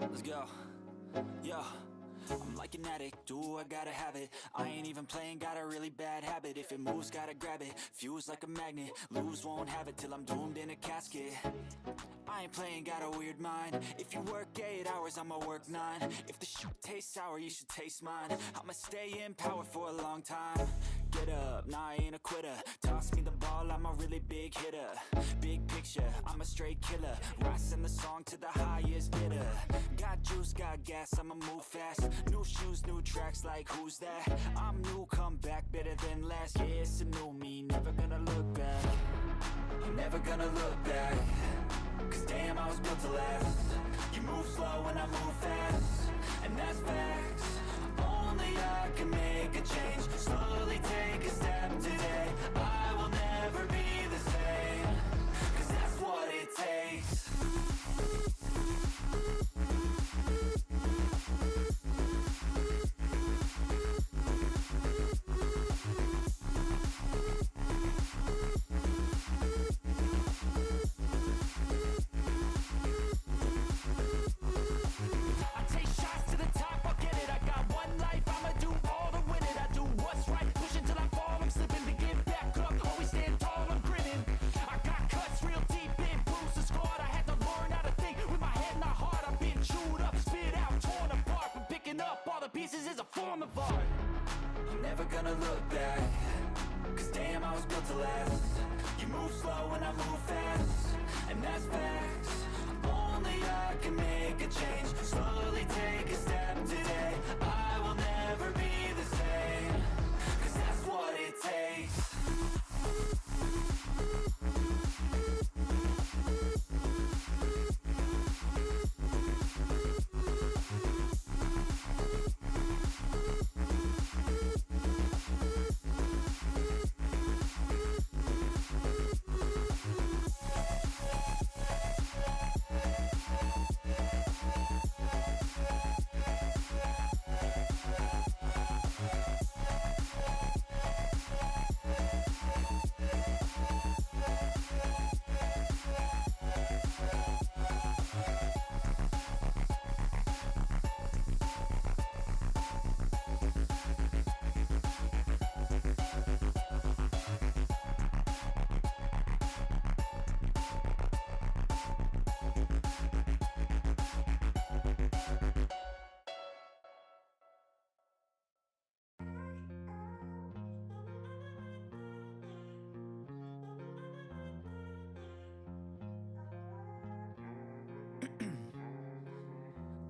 Let's go. Yo, I'm like an addict, do I gotta have it. I ain't even playing, got a really bad habit. If it moves, gotta grab it, fuse like a magnet. Lose, won't have it till I'm doomed in a casket. I ain't playing, got a weird mind. If you work 8 hours, I'ma work 9. If the shit tastes sour, you should taste mine. I'ma stay in power for a long time. Get up, nah, I ain't a quitter. Toss me the ball, I'm a really big hitter. Big picture, I'm a straight killer. Rising the song to the highest bidder. Got juice, got gas, I'ma move fast. New shoes, new tracks, like who's that? I'm new, come back, better than last. Yeah, it's a new me, never gonna look back. I'm never gonna look back. Cause damn, I was built to last. You move slow and I move fast, and that's facts. Only I can make a change. Slowly take a step today. I will never be the same. Cause that's what it takes. I take shots to the top, I'll get it. I got one life, I'ma do all to win it. I do what's right, push until I fall. I'm slipping to get back up, always stand tall, I'm grinning. I got cuts real deep in, bruised and scarred. I had to learn how to think with my head not heart. I've been chewed up, spit out, torn apart. But picking up all the pieces is a form of art. I'm never gonna look back. Cause damn, I was built to last. You move slow and I move fast, and that's facts. Only I can make a change. Slowly take a step today. I will never be the same. Cause that's what it takes.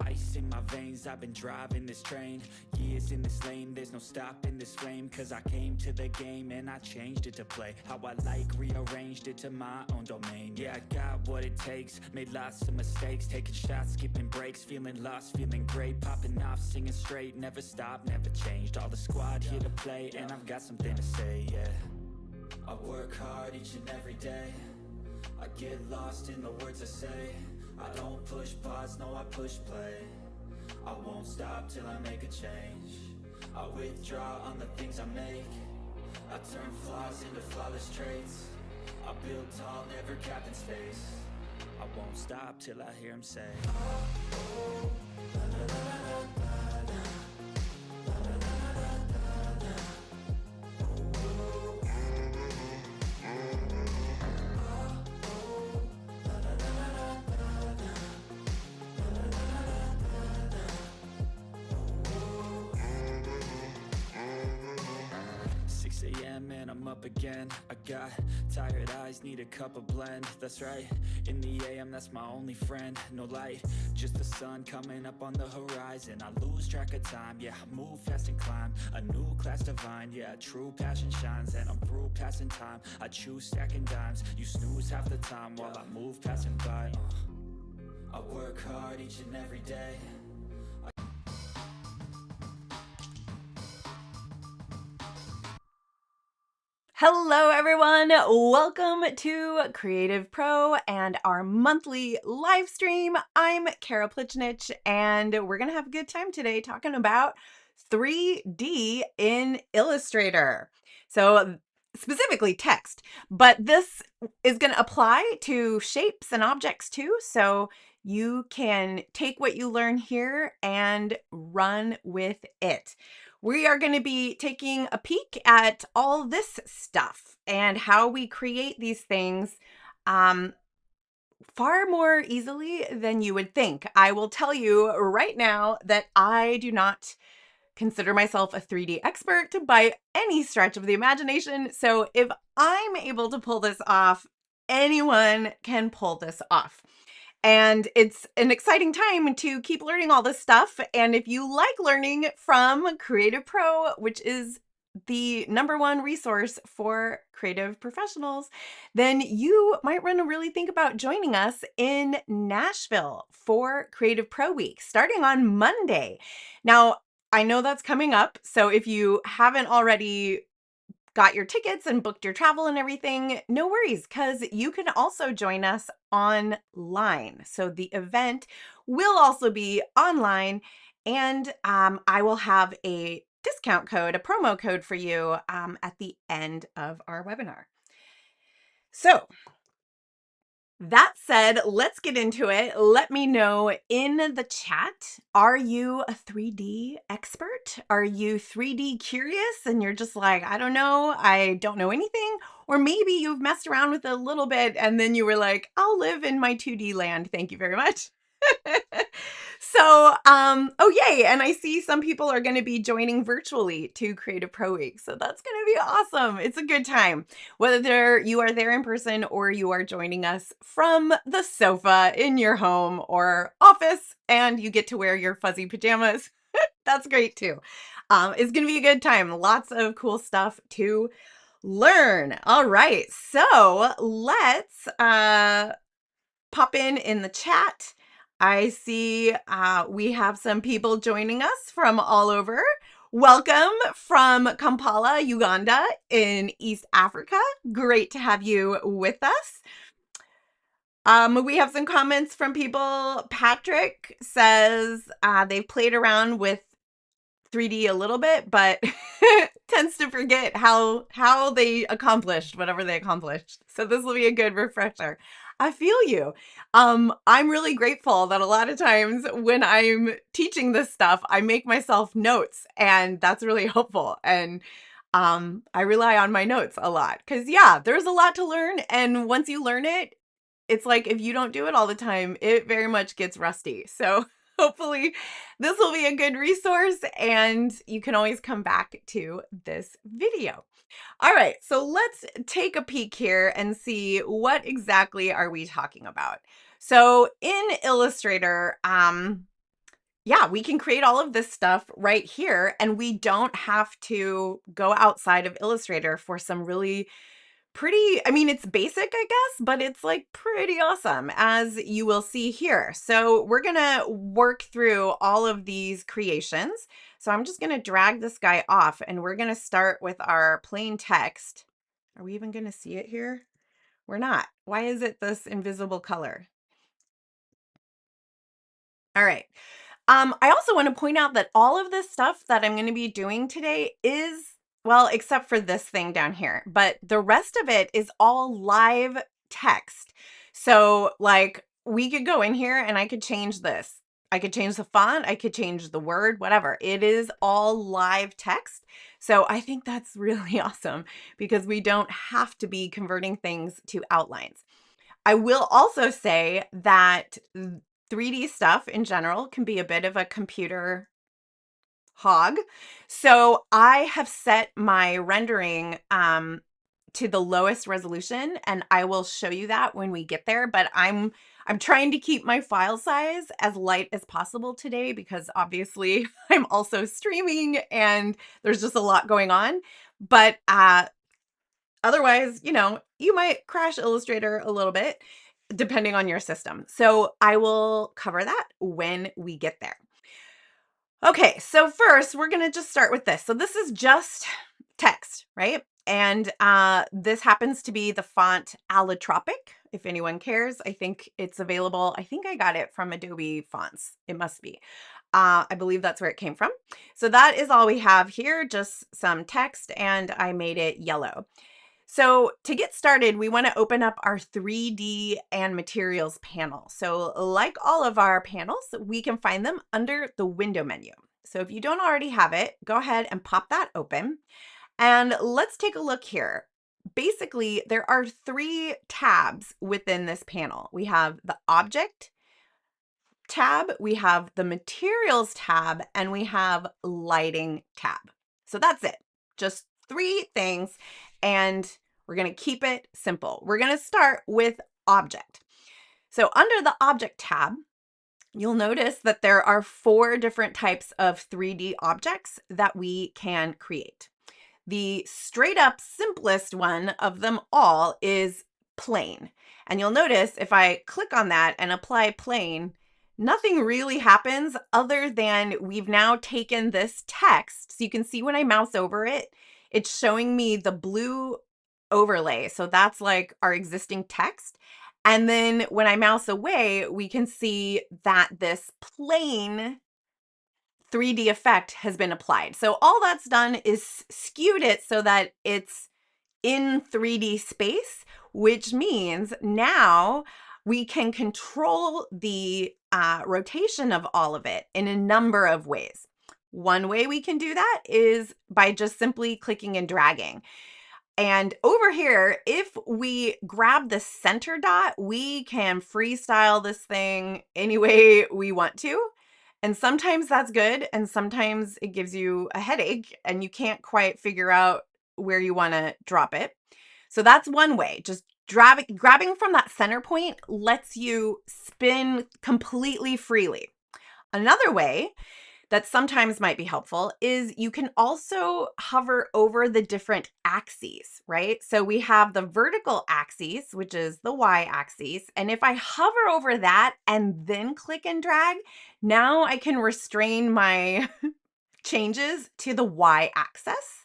Ice in my veins, I've been driving this train. Years in this lane, there's no stopping this flame. Cause I came to the game and I changed it to play how I like, rearranged it to my own domain. Yeah, I got what it takes, made lots of mistakes. Taking shots, skipping breaks, feeling lost, feeling great. Popping off, singing straight, never stopped, never changed. All the squad here to play, and I've got something to say, yeah. I work hard each and every day. I get lost in the words I say. I don't push pause, no, I push play. I won't stop till I make a change. I withdraw on the things I make. I turn flaws into flawless traits. I build tall, never capped in space. I won't stop till I hear him say, oh, la, la, la, la, la, la. And I'm up again. I got tired eyes, need a cup of blend. That's right, in the AM, that's my only friend. No light, just the sun coming up on the horizon. I lose track of time, yeah, I move fast and climb a new class divine, yeah, true passion shines. And I'm through passing time, I choose stacking dimes. You snooze half the time while I move passing by. I work hard each and every day. Hello everyone, welcome to Creative Pro and our monthly live stream. I'm Kara Plichnich and we're going to have a good time today talking about 3D in Illustrator. So specifically text, but this is going to apply to shapes and objects too. So you can take what you learn here and run with it. We are going to be taking a peek at all this stuff and how we create these things far more easily than you would think. I will tell you right now that I do not consider myself a 3D expert by any stretch of the imagination. So if I'm able to pull this off, anyone can pull this off. And it's an exciting time to keep learning all this stuff. And if you like learning from CreativePro, which is the #1 resource for creative professionals, then you might want to really think about joining us in Nashville for Creative Pro Week starting on Monday. Now, I know that's coming up. So if you haven't already got your tickets and booked your travel and everything, no worries, because you can also join us online. So the event will also be online, and I will have a discount code, a promo code for you at the end of our webinar. So that said, let's get into it. Let me know in the chat, are you a 3D expert? Are you 3D curious and you're just like, I don't know anything? Or maybe you've messed around with it a little bit and then you were like, I'll live in my 2D land. Thank you very much. So, oh yay, and I see some people are going to be joining virtually to Creative Pro Week. So that's going to be awesome. It's a good time. Whether you are there in person or you are joining us from the sofa in your home or office and you get to wear your fuzzy pajamas, that's great too. It's going to be a good time. Lots of cool stuff to learn. All right, so let's pop in the chat. I see we have some people joining us from all over. Welcome from Kampala, Uganda in East Africa. Great to have you with us. We have some comments from people. Patrick says they've played around with 3D a little bit, but tends to forget how they accomplished whatever they accomplished. So this will be a good refresher. I feel you. I'm really grateful that a lot of times when I'm teaching this stuff, I make myself notes, and that's really helpful. And I rely on my notes a lot because, yeah, there's a lot to learn. And once you learn it, it's like if you don't do it all the time, it very much gets rusty. So hopefully this will be a good resource and you can always come back to this video. All right, so let's take a peek here and see what exactly are we talking about. So in Illustrator, yeah, we can create all of this stuff right here, and we don't have to go outside of Illustrator for some really pretty, I mean, it's basic, I guess, but it's like pretty awesome, as you will see here. So we're gonna work through all of these creations. So I'm just gonna drag this guy off and we're gonna start with our plain text. Are we even gonna see it here? We're not. Why is it this invisible color? All right. I also want to point out that all of this stuff that I'm going to be doing today is, well, except for this thing down here, but the rest of it is all live text. So like we could go in here and I could change this. I could change the font, I could change the word, whatever. It is all live text. So I think that's really awesome because we don't have to be converting things to outlines. I will also say that 3D stuff in general can be a bit of a computer hog. So I have set my rendering to the lowest resolution, and I will show you that when we get there, but I'm trying to keep my file size as light as possible today because obviously I'm also streaming and there's just a lot going on. But otherwise, you know, you might crash Illustrator a little bit depending on your system. So I will cover that when we get there. Okay, so first we're gonna just start with this. So this is just text, right? And this happens to be the font Allotropic, if anyone cares. I think it's available. I think I got it from Adobe Fonts. It must be. I believe that's where it came from. So that is all we have here, just some text, and I made it yellow. So to get started, we want to open up our 3D and materials panel. So like all of our panels, we can find them under the window menu. So if you don't already have it, go ahead and pop that open. And let's take a look here. Basically, there are 3 tabs within this panel. We have the Object tab, we have the Materials tab, and we have Lighting tab. So that's it. Just 3 things, and we're going to keep it simple. We're going to start with Object. So under the Object tab, you'll notice that there are 4 different types of 3D objects that we can create. The straight up simplest one of them all is plane. And you'll notice if I click on that and apply plane, nothing really happens other than we've now taken this text. So you can see when I mouse over it, it's showing me the blue overlay. So that's like our existing text. And then when I mouse away, we can see that this plane 3D effect has been applied. So all that's done is skewed it so that it's in 3D space, which means now we can control the rotation of all of it in a number of ways. One way we can do that is by just simply clicking and dragging. And over here, if we grab the center dot, we can freestyle this thing any way we want to. And sometimes that's good, and sometimes it gives you a headache and you can't quite figure out where you want to drop it. So that's one way. Just grabbing from that center point lets you spin completely freely. Another way that sometimes might be helpful is you can also hover over the different axes, right? So we have the vertical axis, which is the y-axis. And if I hover over that and then click and drag, now I can restrain my changes to the y-axis.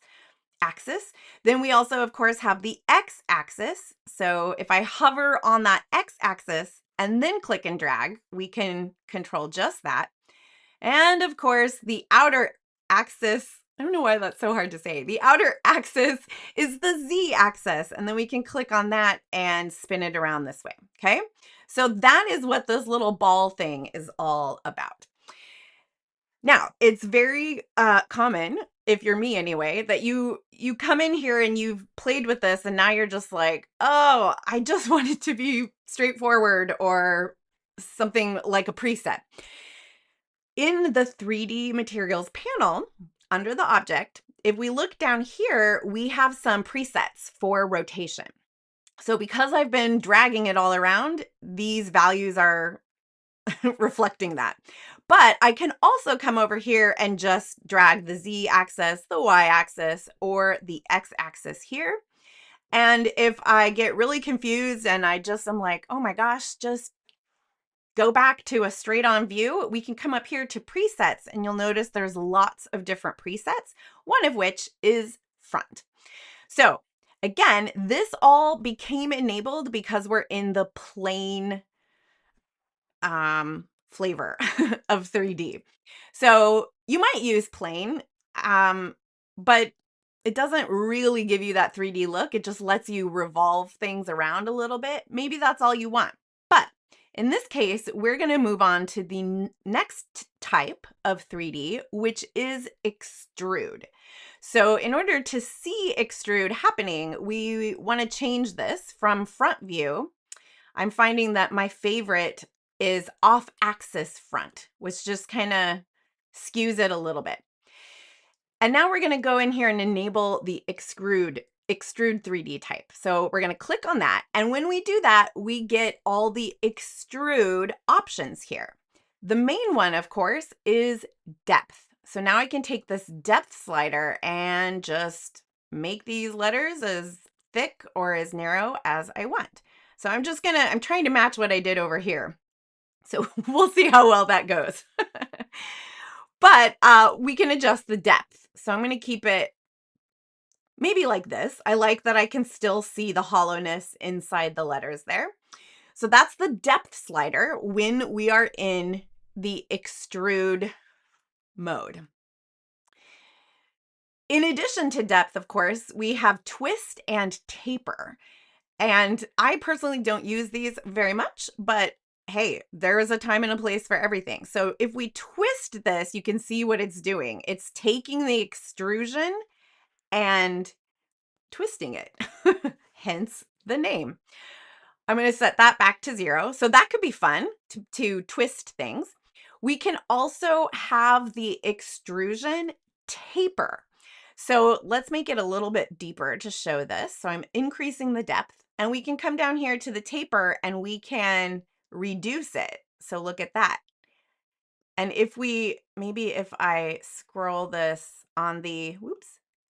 Then we also, of course, have the x-axis. So if I hover on that x-axis and then click and drag, we can control just that. And of course, the outer axis, I don't know why that's so hard to say. The outer axis is the z-axis, and then we can click on that and spin it around this way, okay? So that is what this little ball thing is all about. Now, it's very common, if you're me anyway, that you come in here and you've played with this and now you're just like, oh, I just want it to be straightforward or something like a preset. In the 3D materials panel, under the object, if we look down here, we have some presets for rotation. So because I've been dragging it all around, these values are reflecting that. But I can also come over here and just drag the z-axis, the y-axis, or the x-axis here. And if I get really confused and I just am like, oh my gosh, just go back to a straight on view, we can come up here to presets and you'll notice there's lots of different presets, one of which is front. So again, this all became enabled because we're in the plain flavor of 3D. So you might use plain, but it doesn't really give you that 3D look. It just lets you revolve things around a little bit. Maybe that's all you want. But in this case, we're going to move on to the next type of 3D, which is extrude. So in order to see extrude happening, we want to change this from front view. I'm finding that my favorite is off-axis front, which just kind of skews it a little bit. And now we're going to go in here and enable the extrude 3D type. So we're going to click on that. And when we do that, we get all the extrude options here. The main one, of course, is depth. So now I can take this depth slider and just make these letters as thick or as narrow as I want. So I'm trying to match what I did over here. So we'll see how well that goes. But we can adjust the depth. So I'm going to keep it maybe like this. I like that I can still see the hollowness inside the letters there. So that's the depth slider when we are in the extrude mode. In addition to depth, of course, we have twist and taper. And I personally don't use these very much, but hey, there is a time and a place for everything. So if we twist this, you can see what it's doing. It's taking the extrusion and twisting it, hence the name. I'm going to set that back to 0. So that could be fun to twist things. We can also have the extrusion taper. So let's make it a little bit deeper to show this. So I'm increasing the depth, and we can come down here to the taper and we can reduce it. So look at that. And maybe if I scroll this on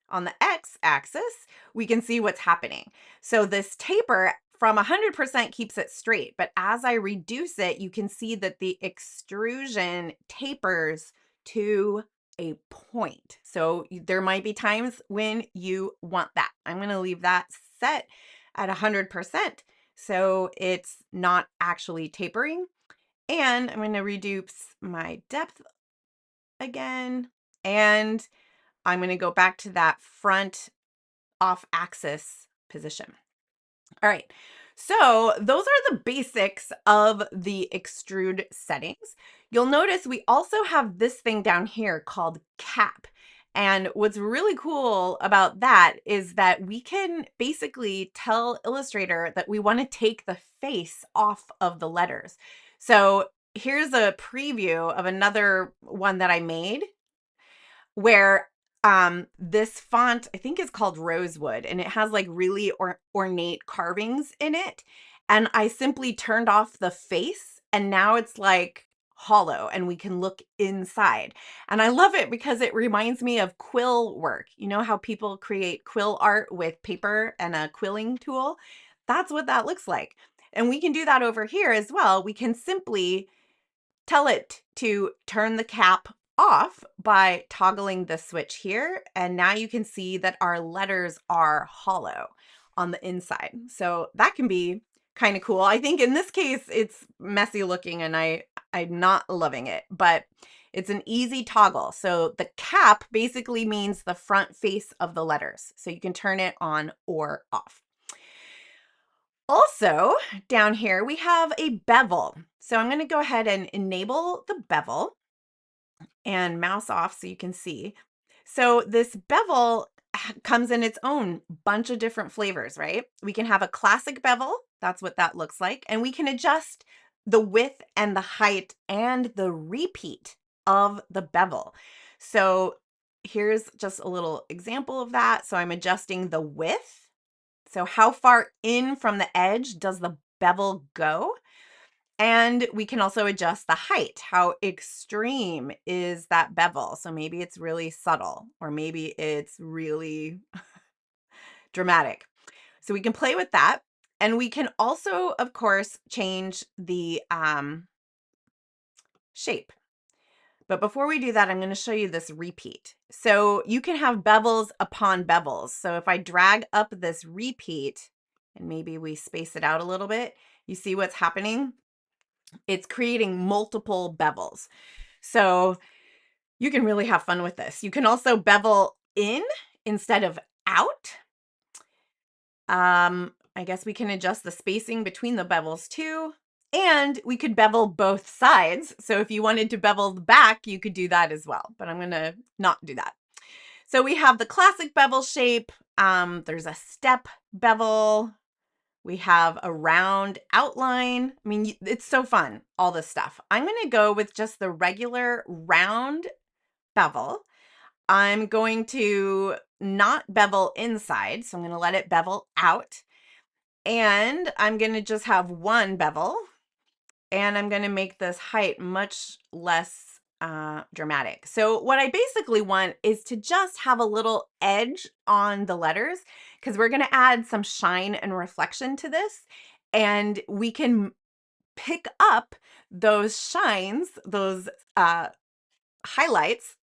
on the X axis, we can see what's happening. So this taper from 100% keeps it straight, but as I reduce it, you can see that the extrusion tapers to a point. So there might be times when you want that. I'm going to leave that set at 100%. So it's not actually tapering. And I'm going to reduce my depth again. And I'm going to go back to that front off axis position. All right. So those are the basics of the extrude settings. You'll notice we also have this thing down here called cap. And what's really cool about that is that we can basically tell Illustrator that we want to take the face off of the letters. So here's a preview of another one that I made where this font I think is called Rosewood, and it has like really ornate carvings in it, and I simply turned off the face and now it's like hollow and we can look inside. And I love it because it reminds me of quill work. You know how people create quill art with paper and a quilling tool? That's what that looks like. And we can do that over here as well. We can simply tell it to turn the cap off by toggling the switch here. And now you can see that our letters are hollow on the inside. So that can be kind of cool. I think in this case, it's messy looking and I'm not loving it, but it's an easy toggle. So the cap basically means the front face of the letters. So you can turn it on or off. Also, down here, we have a bevel. So I'm going to go ahead and enable the bevel and mouse off so you can see. So this bevel comes in its own bunch of different flavors, right? We can have a classic bevel. That's what that looks like. And we can adjust the width and the height and the repeat of the bevel. So here's just a little example of that. So I'm adjusting the width. So how far in from the edge does the bevel go? And we can also adjust the height. How extreme is that bevel? So maybe it's really subtle, or maybe it's really dramatic. So we can play with that. And we can also, of course, change the shape. But before we do that, I'm going to show you this repeat. So you can have bevels upon bevels. So if I drag up this repeat, and maybe we space it out a little bit, you see what's happening? It's creating multiple bevels. So you can really have fun with this. You can also bevel in instead of out. I guess we can adjust the spacing between the bevels too. And we could bevel both sides. So if you wanted to bevel the back, you could do that as well. But I'm going to not do that. So we have the classic bevel shape. There's a step bevel. We have a round outline. I mean, it's so fun, all this stuff. I'm going to go with just the regular round bevel. I'm going to not bevel inside, so I'm going to let it bevel out. And I'm going to just have one bevel. And I'm going to make this height much less dramatic. So what I basically want is to just have a little edge on the letters, because we're going to add some shine and reflection to this. And we can pick up those shines, those highlights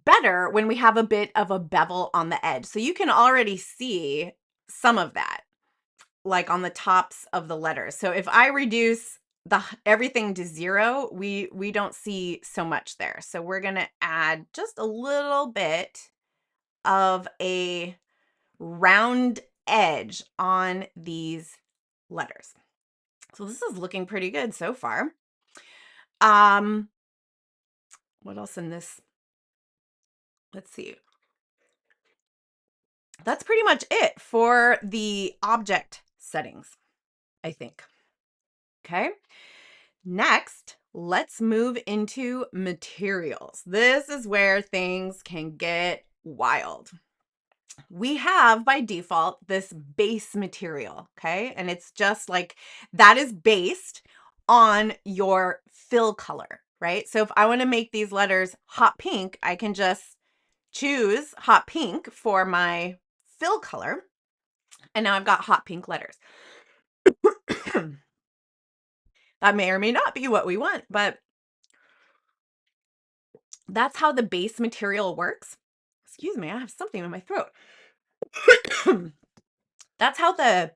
better when we have a bit of a bevel on the edge. So you can already see some of that, like on the tops of the letters. So if I reduce everything to 0, we don't see so much there. So we're going to add just a little bit of a round edge on these letters. So this is looking pretty good so far. What else in this? Let's see. That's pretty much it for the object settings, I think. Okay. Next, let's move into materials. This is where things can get wild. We have by default this base material, okay? And it's just like that is based on your fill color, right? So if I want to make these letters hot pink, I can just choose hot pink for my fill color. And now I've got hot pink letters. That may or may not be what we want, but that's how the base material works. Excuse me, I have something in my throat. That's how the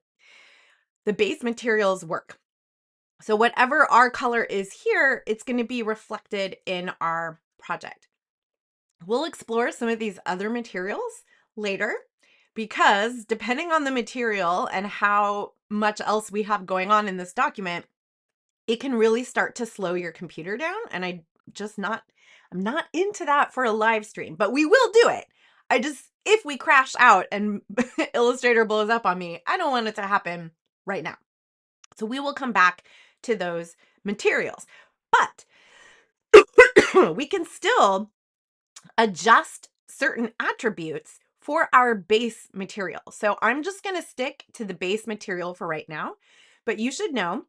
base materials work. So whatever our color is here, it's going to be reflected in our project. We'll explore some of these other materials later because depending on the material and how much else we have going on in this document, it can really start to slow your computer down. And I'm not into that for a live stream, but we will do it. If we crash out and Illustrator blows up on me, I don't want it to happen right now. So we will come back to those materials, but we can still adjust certain attributes for our base material. So I'm just going to stick to the base material for right now, but you should know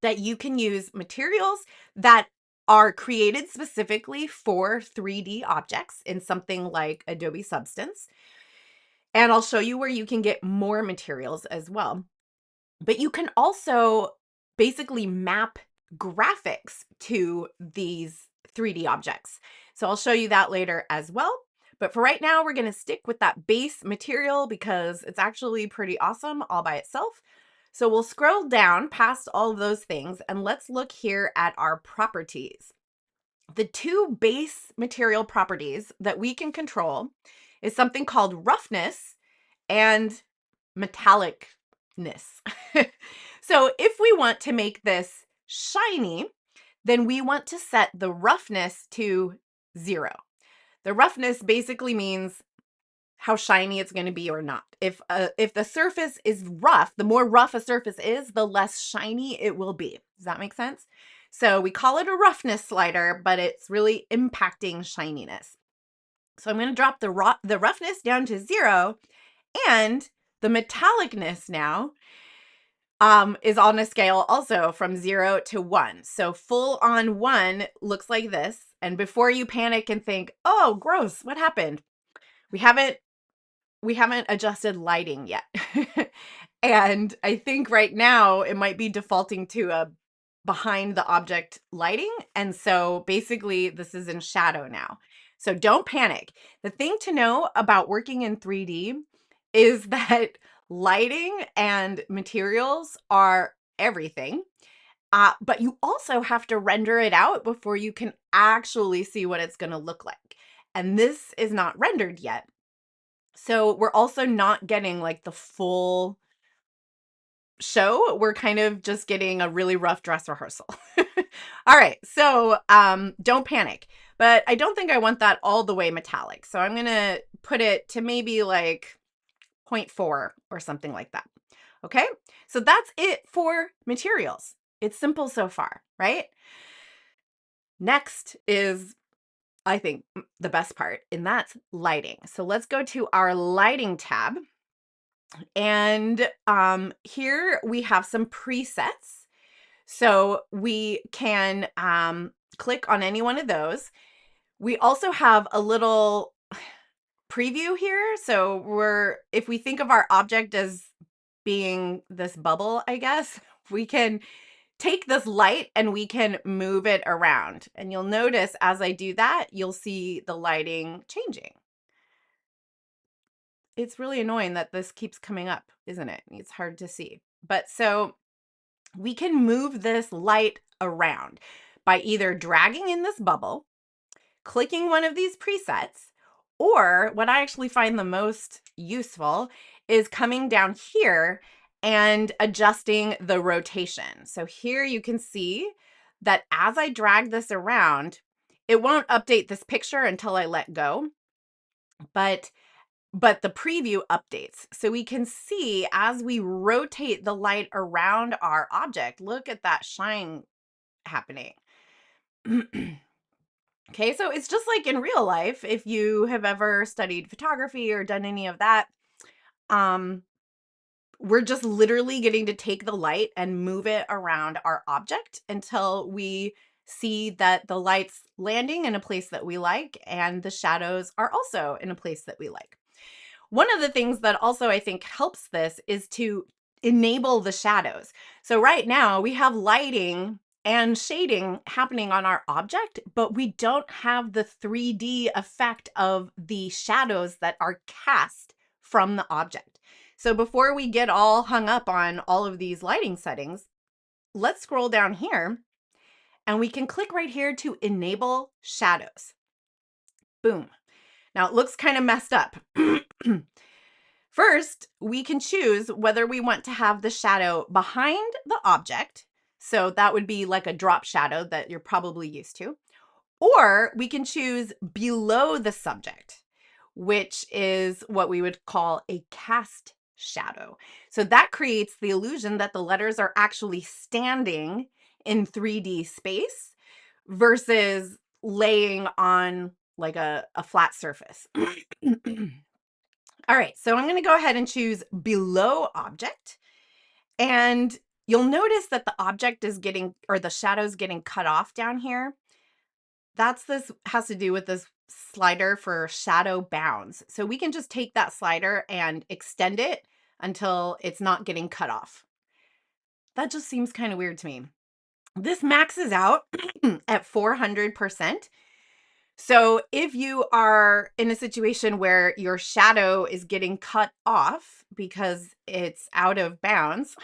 that you can use materials that are created specifically for 3D objects in something like Adobe Substance. And I'll show you where you can get more materials as well. But you can also basically map graphics to these 3D objects. So I'll show you that later as well. But for right now, we're going to stick with that base material because it's actually pretty awesome all by itself. So we'll scroll down past all of those things and let's look here at our properties. The two base material properties that we can control is something called roughness and metallicness. So if we want to make this shiny, then we want to set the roughness to 0. The roughness basically means how shiny it's going to be or not. If the surface is rough, the more rough a surface is, the less shiny it will be. Does that make sense? So we call it a roughness slider, but it's really impacting shininess. So I'm going to drop the roughness down to 0, and the metallicness now is on a scale also from 0 to 1. So full on 1 looks like this. And before you panic and think, oh, gross, what happened? We haven't adjusted lighting yet. And I think right now it might be defaulting to a behind the object lighting. And so basically this is in shadow now. So don't panic. The thing to know about working in 3D is that lighting and materials are everything. But you also have to render it out before you can actually see what it's going to look like. And this is not rendered yet. So we're also not getting like the full show. We're kind of just getting a really rough dress rehearsal. All right. So don't panic. But I don't think I want that all the way metallic. So I'm going to put it to maybe like 0.4 or something like that. Okay. So that's it for materials. It's simple so far, right? Next is, I think, the best part, and that's lighting. So let's go to our lighting tab. And here we have some presets. So we can click on any one of those. We also have a little preview here. So if we think of our object as being this bubble, I guess, we can take this light and we can move it around. And you'll notice as I do that, you'll see the lighting changing. It's really annoying that this keeps coming up, isn't it? It's hard to see. But so we can move this light around by either dragging in this bubble, clicking one of these presets, Or what I actually find the most useful is coming down here and adjusting the rotation. So here you can see that as I drag this around, it won't update this picture until I let go, but the preview updates. So we can see as we rotate the light around our object, look at that shine happening. Okay, so it's just like in real life, if you have ever studied photography or done any of that, um, we're just literally getting to take the light and move it around our object until we see that the light's landing in a place that we like and the shadows are also in a place that we like. One of the things that also I think helps this is to enable the shadows. So right now we have lighting and shading happening on our object, but we don't have the 3D effect of the shadows that are cast from the object. So before we get all hung up on all of these lighting settings, let's scroll down here and we can click right here to enable shadows. Boom. Now it looks kind of messed up. First, we can choose whether we want to have the shadow behind the object. So that would be like a drop shadow that you're probably used to. Or we can choose below the subject, which is what we would call a cast shadow. So that creates the illusion that the letters are actually standing in 3D space versus laying on like a flat surface. All right, so I'm going to go ahead and choose below object. And you'll notice that the object is getting, or the shadow's getting cut off down here. This has to do with this slider for shadow bounds. So we can just take that slider and extend it until it's not getting cut off. That just seems kind of weird to me. This maxes out at 400%. So if you are in a situation where your shadow is getting cut off because it's out of bounds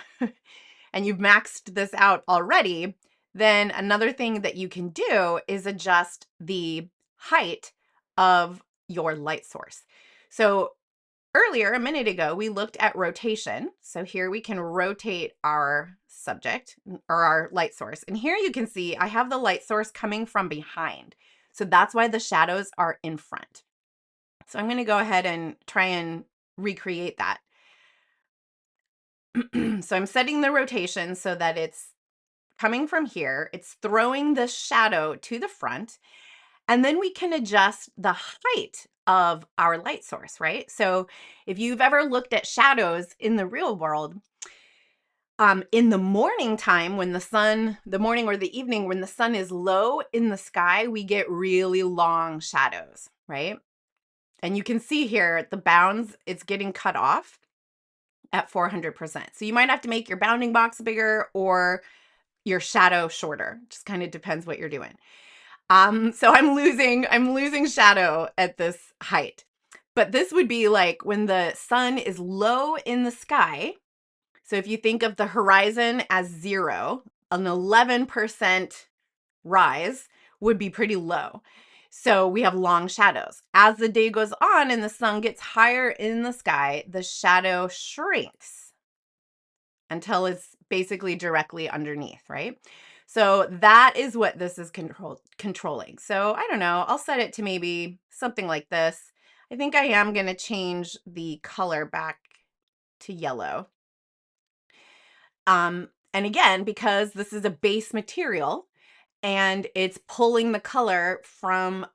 and you've maxed this out already, then another thing that you can do is adjust the height of your light source. So earlier, a minute ago, we looked at rotation. So here we can rotate our subject or our light source. And here you can see I have the light source coming from behind. So that's why the shadows are in front. So I'm going to go ahead and try and recreate that. So I'm setting the rotation so that it's coming from here. It's throwing the shadow to the front. And then we can adjust the height of our light source, right? So if you've ever looked at shadows in the real world, in the morning time when the morning or the evening when the sun is low in the sky, we get really long shadows, right? And you can see here the bounds, it's getting cut off at 400%. So you might have to make your bounding box bigger or your shadow shorter. Just kind of depends what you're doing. So I'm losing shadow at this height. But this would be like when the sun is low in the sky. So if you think of the horizon as 0, an 11% rise would be pretty low. So we have long shadows. As the day goes on and the sun gets higher in the sky, the shadow shrinks until it's basically directly underneath, right? So that is what this is controlling. So I don't know, I'll set it to maybe something like this. I think I am going to change the color back to yellow. And again, because this is a base material and it's pulling the color from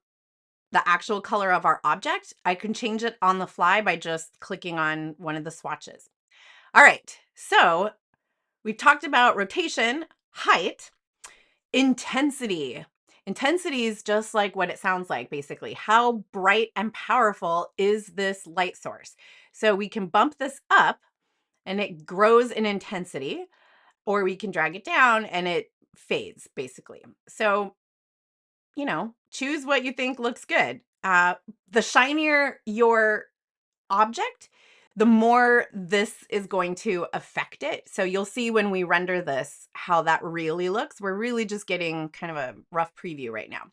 the actual color of our object, I can change it on the fly by just clicking on one of the swatches. All right, so we've talked about rotation, height, intensity. Intensity is just like what it sounds like, basically. How bright and powerful is this light source? So we can bump this up and it grows in intensity, or we can drag it down and it fades, basically. So, choose what you think looks good. The shinier your object, the more this is going to affect it. So you'll see when we render this, how that really looks. We're really just getting kind of a rough preview right now.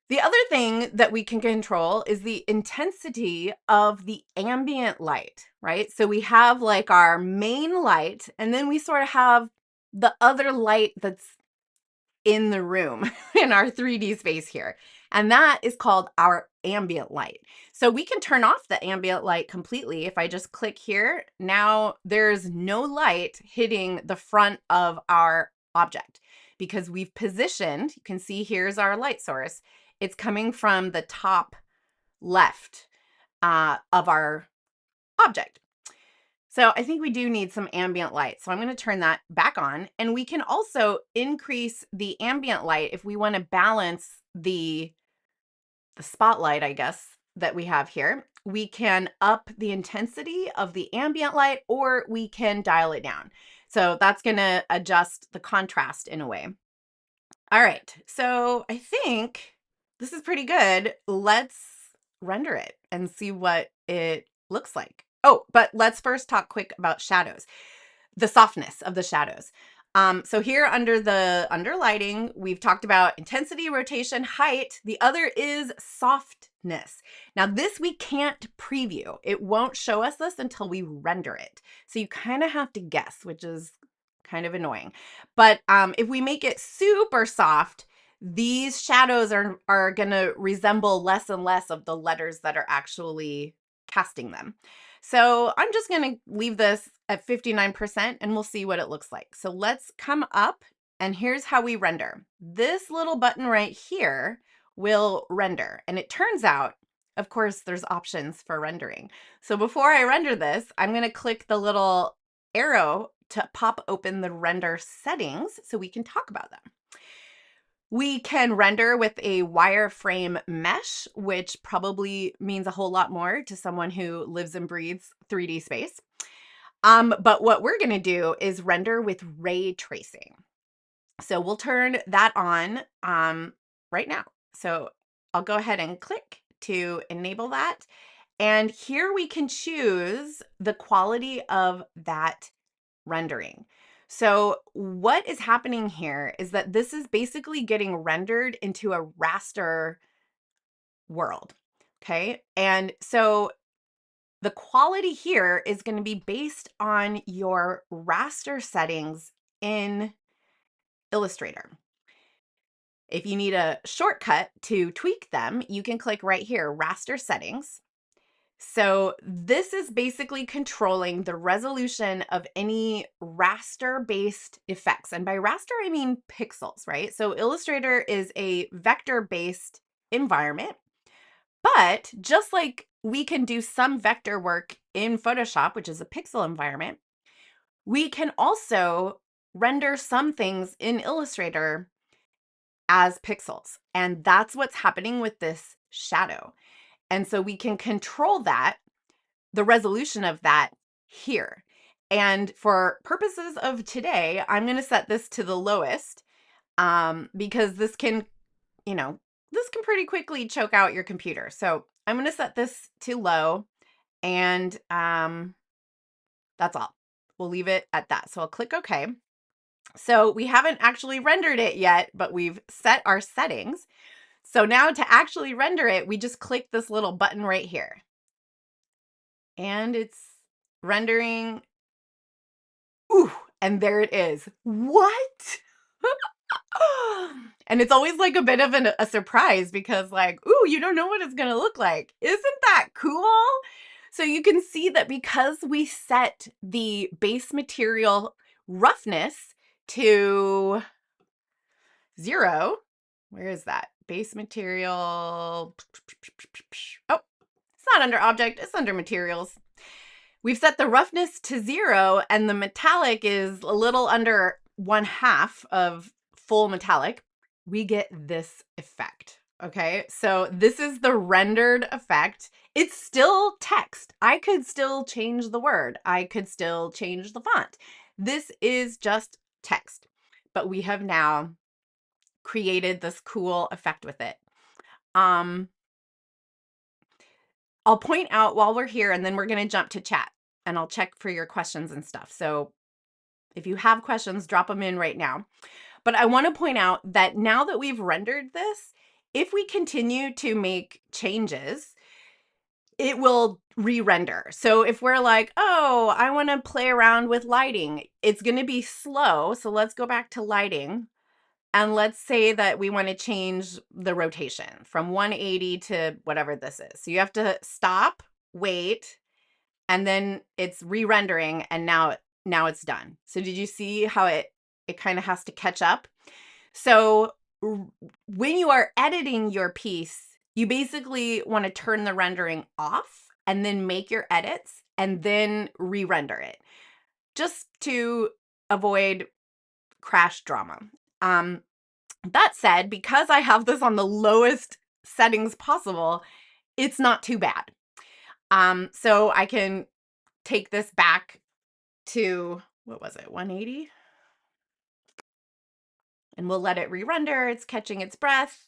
The other thing that we can control is the intensity of the ambient light, right? So we have like our main light, and then we sort of have the other light that's in the room in our 3D space here. And that is called our ambient light. So we can turn off the ambient light completely. If I just click here, now there's no light hitting the front of our object because we've positioned, you can see here's our light source. It's coming from the top left of our object. So I think we do need some ambient light. So I'm going to turn that back on. And we can also increase the ambient light if we want to balance the spotlight, I guess, that we have here. We can up the intensity of the ambient light, or we can dial it down. So that's going to adjust the contrast in a way. All right, so I think this is pretty good. Let's render it and see what it looks like. Oh, but let's first talk quick about shadows, the softness of the shadows. So here under lighting, we've talked about intensity, rotation, height. The other is softness. Now this we can't preview. It won't show us this until we render it. So you kind of have to guess, which is kind of annoying. But if we make it super soft, these shadows are going to resemble less and less of the letters that are actually casting them. So I'm just going to leave this at 59% and we'll see what it looks like. So let's come up, and here's how we render. This little button right here will render. And it turns out, of course, there's options for rendering. So before I render this, I'm going to click the little arrow to pop open the render settings so we can talk about them. We can render with a wireframe mesh, which probably means a whole lot more to someone who lives and breathes 3D space. But what we're going to do is render with ray tracing. So we'll turn that on right now. So I'll go ahead and click to enable that. And here we can choose the quality of that rendering. So what is happening here is that this is basically getting rendered into a raster world, okay? And so the quality here is going to be based on your raster settings in Illustrator. If you need a shortcut to tweak them, you can click right here, raster settings. So this is basically controlling the resolution of any raster-based effects. And by raster, I mean pixels, right? So Illustrator is a vector-based environment, but just like we can do some vector work in Photoshop, which is a pixel environment, we can also render some things in Illustrator as pixels. And that's what's happening with this shadow. And so we can control that, the resolution of that here. And for purposes of today, I'm going to set this to the lowest because this can, this can pretty quickly choke out your computer. So I'm going to set this to low, and that's all. We'll leave it at that. So I'll click OK. So we haven't actually rendered it yet, but we've set our settings. So now to actually render it, we just click this little button right here. And it's rendering. Ooh, and there it is. What? And it's always like a bit of a surprise because like, ooh, you don't know what it's going to look like. Isn't that cool? So you can see that because we set the base material roughness to 0, where is that? Base material. Oh, it's not under object, it's under materials. We've set the roughness to 0 and the metallic is a little under 1/2 of full metallic. We get this effect. Okay, so this is the rendered effect. It's still text. I could still change the word. I could still change the font. This is just text, but we have now created this cool effect with it. I'll point out while we're here, and then we're going to jump to chat and I'll check for your questions and stuff. So if you have questions, drop them in right now. But I want to point out that now that we've rendered this, if we continue to make changes, it will re-render. So if we're like, oh, I want to play around with lighting, it's going to be slow. So let's go back to lighting. And let's say that we want to change the rotation from 180 to whatever this is. So you have to stop, wait, and then it's re-rendering, and now it's done. So did you see how it kind of has to catch up? So when you are editing your piece, you basically want to turn the rendering off and then make your edits and then re-render it, just to avoid crash drama. That said, because I have this on the lowest settings possible, it's not too bad. So I can take this back to, what was it, 180? And we'll let it re-render. It's catching its breath.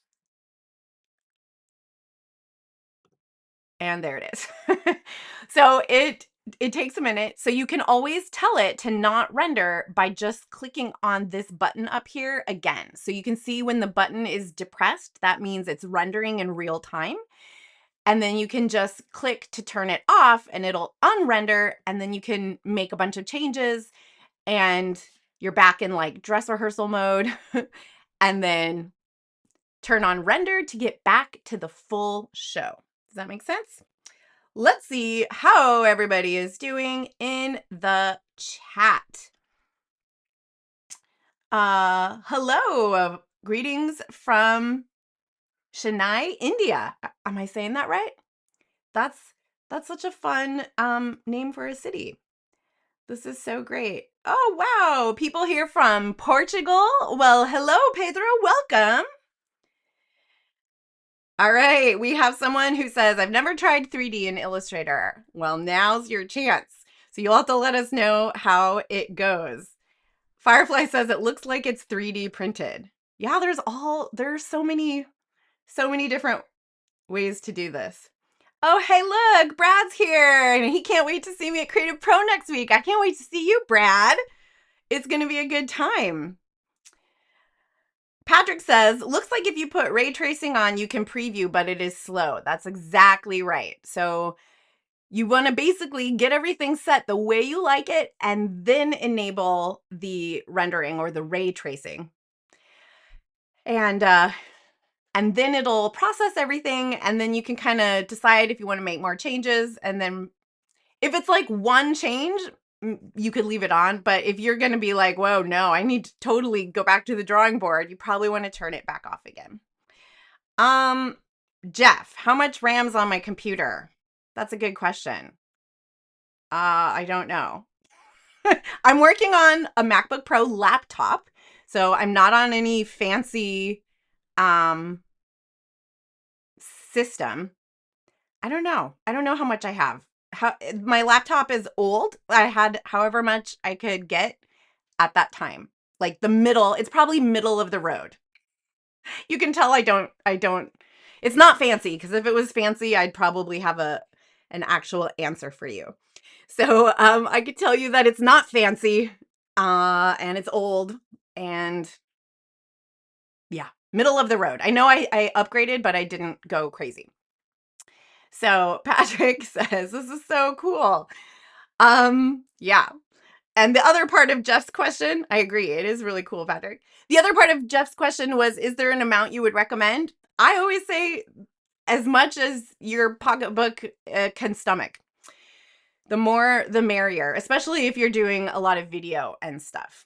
And there it is. So it takes a minute. So you can always tell it to not render by just clicking on this button up here again. So you can see when the button is depressed, that means it's rendering in real time. And then you can just click to turn it off and it'll unrender, and then you can make a bunch of changes and you're back in like dress rehearsal mode. And then turn on render to get back to the full show. Does that make sense? Let's see how everybody is doing in the chat. Hello, greetings from Chennai, India. Am I saying that right? That's such a fun name for a city. This is so great. Oh, wow. People here from Portugal. Well, hello, Pedro. Welcome. All right. We have someone who says, I've never tried 3D in Illustrator. Well, now's your chance. So you'll have to let us know how it goes. Firefly says it looks like it's 3D printed. Yeah, there's so many different ways to do this. Oh, hey, look, Brad's here, and he can't wait to see me at CreativePro next week. I can't wait to see you, Brad. It's going to be a good time. Patrick says, looks like if you put ray tracing on, you can preview, but it is slow. That's exactly right. So you want to basically get everything set the way you like it and then enable the rendering or the ray tracing. And then it'll process everything, and then you can kind of decide if you want to make more changes. And then if it's like one change, you could leave it on. But if you're going to be like, whoa, no, I need to totally go back to the drawing board, you probably want to turn it back off again. Jeff, how much RAM's on my computer? That's a good question. I don't know. I'm working on a MacBook Pro laptop, so I'm not on any fancy system. I don't know how much I have. My laptop is old. I had however much I could get at that time. Like it's probably middle of the road. You can tell I don't it's not fancy, because if it was fancy, I'd probably have an actual answer for you. So I could tell you that it's not fancy, and it's old, and yeah, middle of the road. I know I upgraded, but I didn't go crazy. So Patrick says, this is so cool. Yeah. And the other part of Jeff's question, I agree, it is really cool, Patrick. The other part of Jeff's question was, is there an amount you would recommend? I always say as much as your pocketbook can stomach. The more, the merrier, especially if you're doing a lot of video and stuff.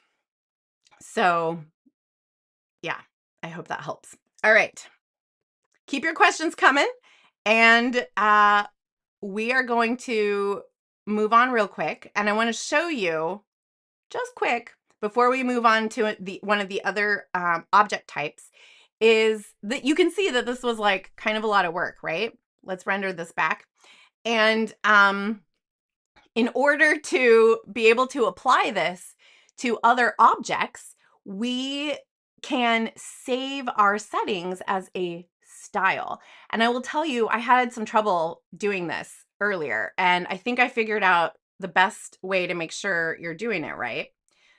So yeah, I hope that helps. All right. Keep your questions coming. And we are going to move on real quick. And I want to show you just quick before we move on to one of the other object types, is that you can see that this was like kind of a lot of work, right? Let's render this back. And in order to be able to apply this to other objects, we can save our settings as a style. And I will tell you, I had some trouble doing this earlier, and I think I figured out the best way to make sure you're doing it right.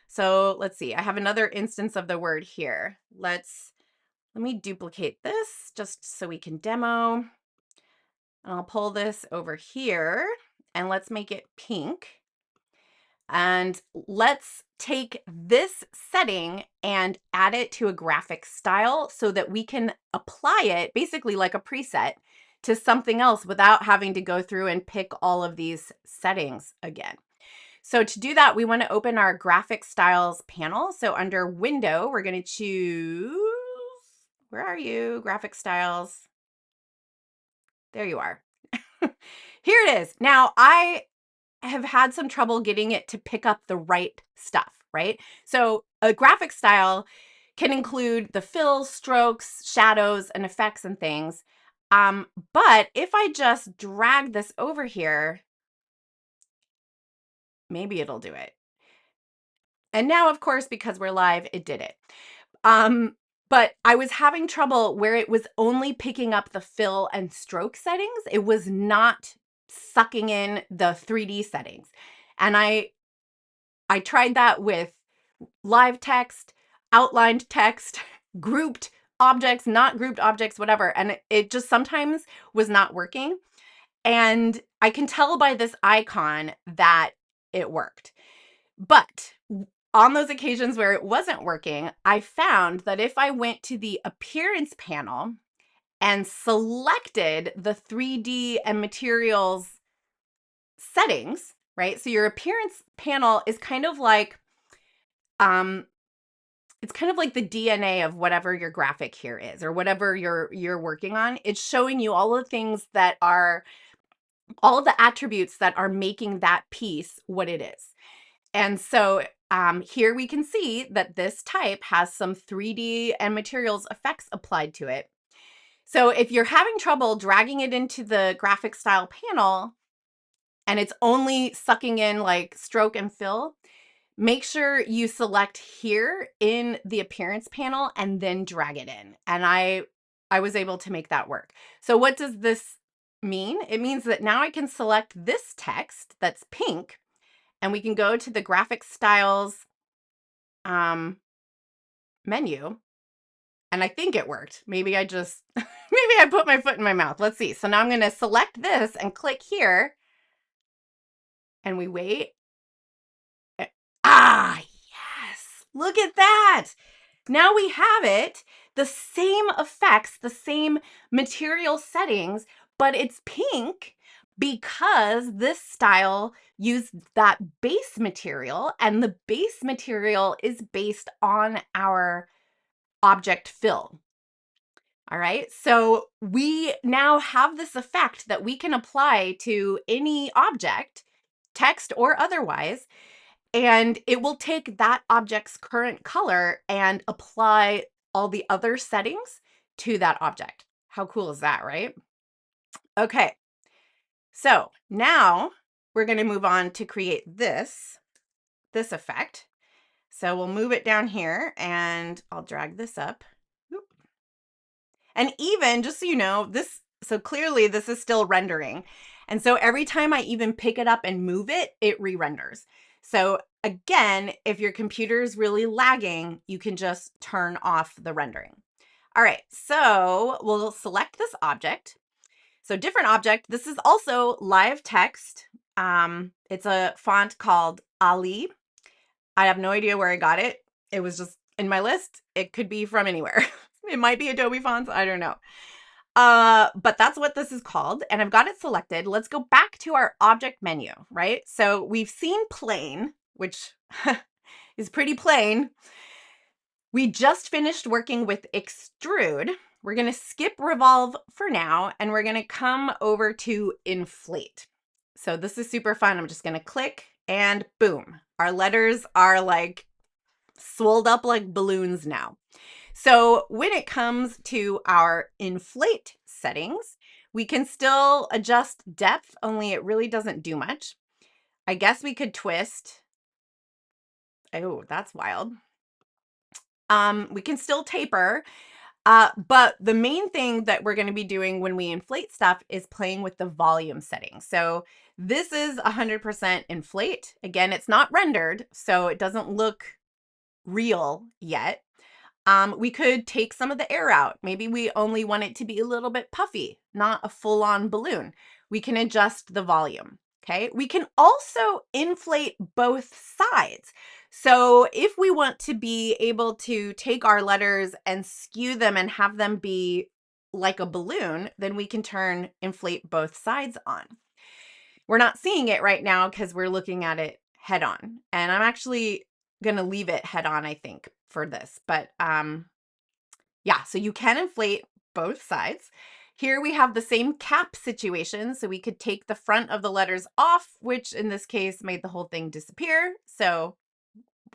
So let's see, I have another instance of the word here. Let's Let me duplicate this just so we can demo. And I'll pull this over here and let's make it pink. And let's take this setting and add it to a graphic style so that we can apply it basically like a preset to something else without having to go through and pick all of these settings again. So to do that, we want to open our graphic styles panel. So under window, we're going to choose, where are you? Graphic styles. There you are. Here it is. Now I have had some trouble getting it to pick up the right stuff, right? So a graphic style can include the fills, strokes, shadows, and effects and things. But if I just drag this over here, maybe it'll do it. And now, of course, because we're live, it did it. But I was having trouble where it was only picking up the fill and stroke settings. It was not sucking in the 3D settings. And I tried that with live text, outlined text, grouped objects, not grouped objects, whatever. And it just sometimes was not working. And I can tell by this icon that it worked. But on those occasions where it wasn't working, I found that if I went to the appearance panel and selected the 3D and materials settings, right? So your appearance panel is kind of like, it's kind of like the DNA of whatever your graphic here is or whatever you're working on. It's showing you all of the things that are, all of the attributes that are making that piece what it is. And so here we can see that this type has some 3D and materials effects applied to it. So if you're having trouble dragging it into the graphic style panel and it's only sucking in like stroke and fill, make sure you select here in the appearance panel and then drag it in. And I was able to make that work. So what does this mean? It means that now I can select this text that's pink and we can go to the graphic styles menu. And I think it worked. Maybe I just, maybe I put my foot in my mouth. Let's see. So now I'm going to select this and click here. And we wait. Ah, yes. Look at that. Now we have it, the same effects, the same material settings, but it's pink because this style used that base material, and the base material is based on our object fill. All right, so we now have this effect that we can apply to any object, text or otherwise, and it will take that object's current color and apply all the other settings to that object. How cool is that, right? Okay, so now we're going to move on to create this effect. So we'll move it down here and I'll drag this up. And even, just so you know, so clearly this is still rendering. And so every time I even pick it up and move it, it re-renders. So again, if your computer is really lagging, you can just turn off the rendering. All right, so we'll select this object. So different object, this is also live text. It's a font called Ali. I have no idea where I got it. It was just in my list. It could be from anywhere. It might be Adobe fonts, I don't know. But that's what this is called, and I've got it selected. Let's go back to our object menu, right? So we've seen plain, which is pretty plain. We just finished working with extrude. We're gonna skip revolve for now, and we're gonna come over to inflate. So this is super fun. I'm just gonna click and boom. Our letters are like swolled up like balloons now. So when it comes to our inflate settings, we can still adjust depth, only it really doesn't do much. I guess we could twist. Oh, that's wild. We can still taper, but the main thing that we're going to be doing when we inflate stuff is playing with the volume settings. So this is 100% inflate. Again, it's not rendered, so it doesn't look real yet. We could take some of the air out. Maybe we only want it to be a little bit puffy, not a full-on balloon. We can adjust the volume, okay? We can also inflate both sides. So if we want to be able to take our letters and skew them and have them be like a balloon, then we can turn inflate both sides on. We're not seeing it right now because we're looking at it head on. And I'm actually going to leave it head on, I think, for this. But yeah, so you can inflate both sides. Here we have the same cap situation. So we could take the front of the letters off, which in this case made the whole thing disappear. So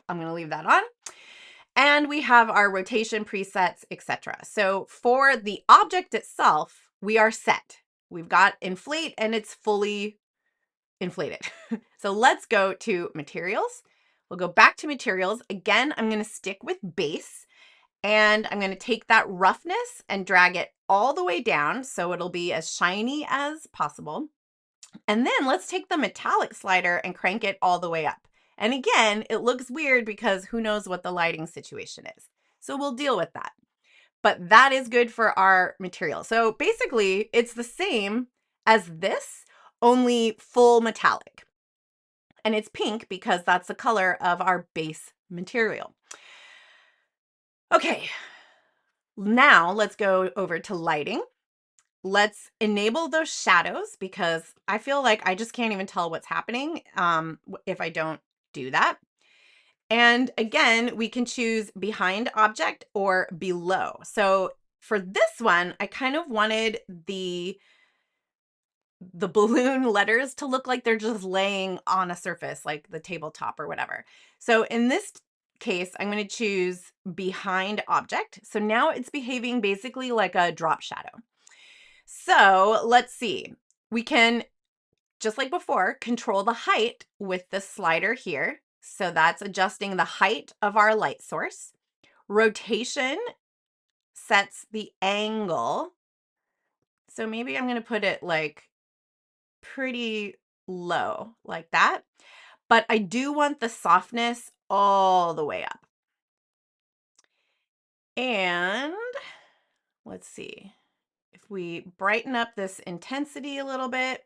I'm going to leave that on. And we have our rotation presets, etc. So for the object itself, we are set. We've got inflate and it's fully inflated. So let's go to materials. We'll go back to materials. Again, I'm going to stick with base and I'm going to take that roughness and drag it all the way down so it'll be as shiny as possible. And then let's take the metallic slider and crank it all the way up. And again, it looks weird because who knows what the lighting situation is. So we'll deal with that. But that is good for our material. So basically, it's the same as this, only full metallic. And it's pink because that's the color of our base material. Okay, now let's go over to lighting. Let's enable those shadows because I feel like I just can't even tell what's happening if I don't do that. And again, we can choose behind object or below. So for this one, I kind of wanted the balloon letters to look like they're just laying on a surface, like the tabletop or whatever. So in this case, I'm going to choose behind object. So now it's behaving basically like a drop shadow. So let's see. We can, just like before, control the height with the slider here. So that's adjusting the height of our light source. Rotation sets the angle. So maybe I'm going to put it like pretty low like that. But I do want the softness all the way up. And let's see if we brighten up this intensity a little bit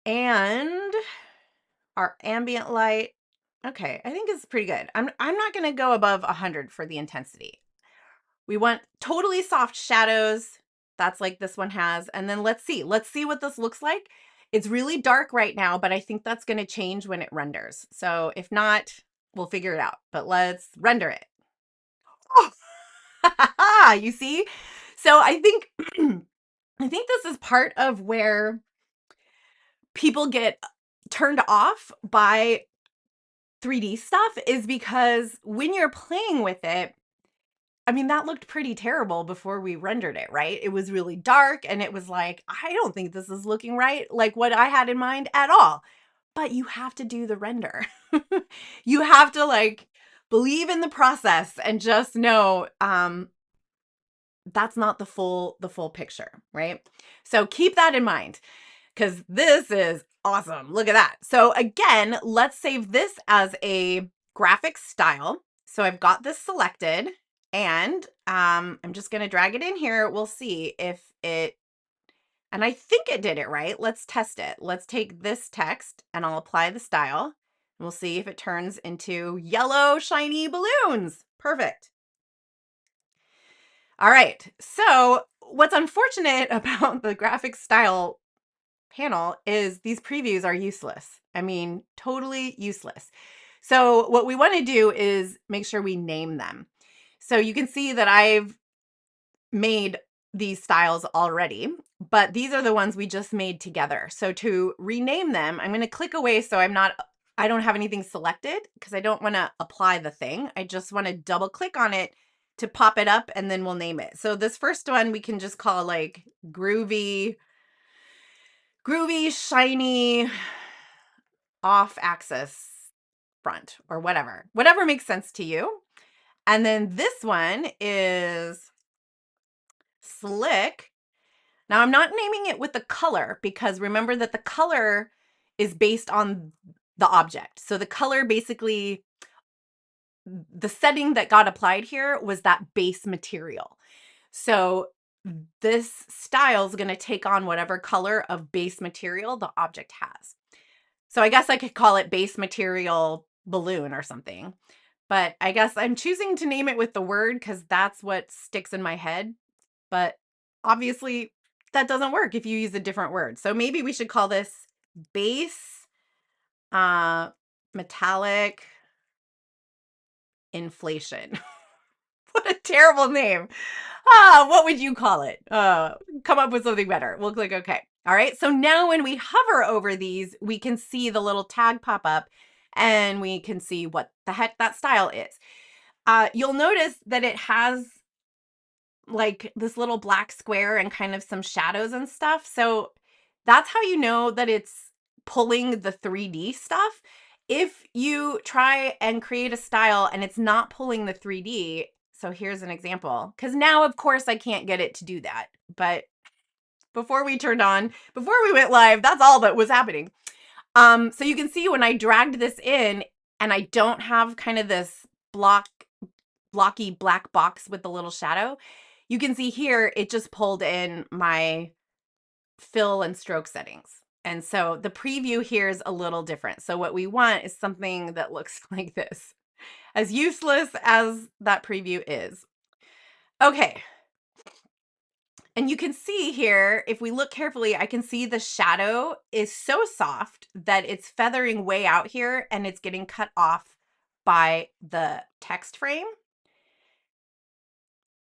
and our ambient light. Okay, I think it's pretty good. I'm not going to go above 100 for the intensity. We want totally soft shadows. That's like this one has. And then let's see what this looks like. It's really dark right now, but I think that's going to change when it renders. So if not, we'll figure it out. But let's render it. Oh, you see? So I think I think this is part of where people get turned off by 3D stuff is because when you're playing with it, I mean, that looked pretty terrible before we rendered it, right? It was really dark and it was like, I don't think this is looking right, like what I had in mind at all. But you have to do the render. You have to like believe in the process and just know that's not the full picture, right? So keep that in mind because this is awesome. Look at that. So again, let's save this as a graphic style. So I've got this selected and I'm just going to drag it in here. We'll see if it, and I think it did it right. Let's test it. Let's take this text and I'll apply the style. We'll see if it turns into yellow shiny balloons. Perfect. All right. So what's unfortunate about the graphic style panel is these previews are useless. I mean, totally useless. So what we want to do is make sure we name them. So you can see that I've made these styles already, but these are the ones we just made together. So to rename them, I'm going to click away so I don't have anything selected because I don't want to apply the thing. I just want to double click on it to pop it up and then we'll name it. So this first one we can just call like groovy, shiny, off-axis front or whatever makes sense to you. And then this one is slick. Now I'm not naming it with the color because remember that the color is based on the object. So the color basically the setting that got applied here was that base material. So this style is going to take on whatever color of base material the object has. So I guess I could call it base material balloon or something. But I guess I'm choosing to name it with the word because that's what sticks in my head. But obviously that doesn't work if you use a different word. So maybe we should call this base metallic inflation. What a terrible name. What would you call it? Come up with something better. We'll click OK. All right. So now when we hover over these, we can see the little tag pop up and we can see what the heck that style is. You'll notice that it has like this little black square and kind of some shadows and stuff. So that's how you know that it's pulling the 3D stuff. If you try and create a style and it's not pulling the 3D, so here's an example, because now, of course, I can't get it to do that. But before we went live, that's all that was happening. So you can see when I dragged this in and I don't have kind of this blocky black box with the little shadow, you can see here, it just pulled in my fill and stroke settings. And so the preview here is a little different. So what we want is something that looks like this, as useless as that preview is. Okay. And you can see here, if we look carefully, I can see the shadow is so soft that it's feathering way out here and it's getting cut off by the text frame.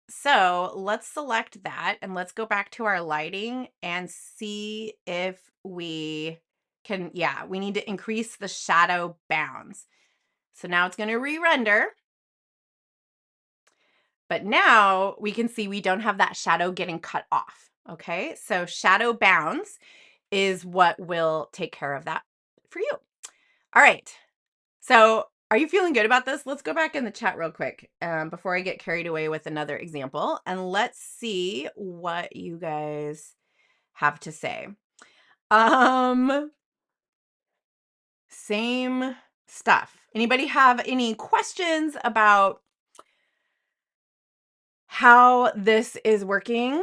So let's select that and let's go back to our lighting and see if we can, we need to increase the shadow bounds. So now it's going to re-render. But now we can see we don't have that shadow getting cut off. Okay, so shadow bounds is what will take care of that for you. All right, so are you feeling good about this? Let's go back in the chat real quick before I get carried away with another example, and let's see what you guys have to say. Same stuff. Anybody have any questions about how this is working?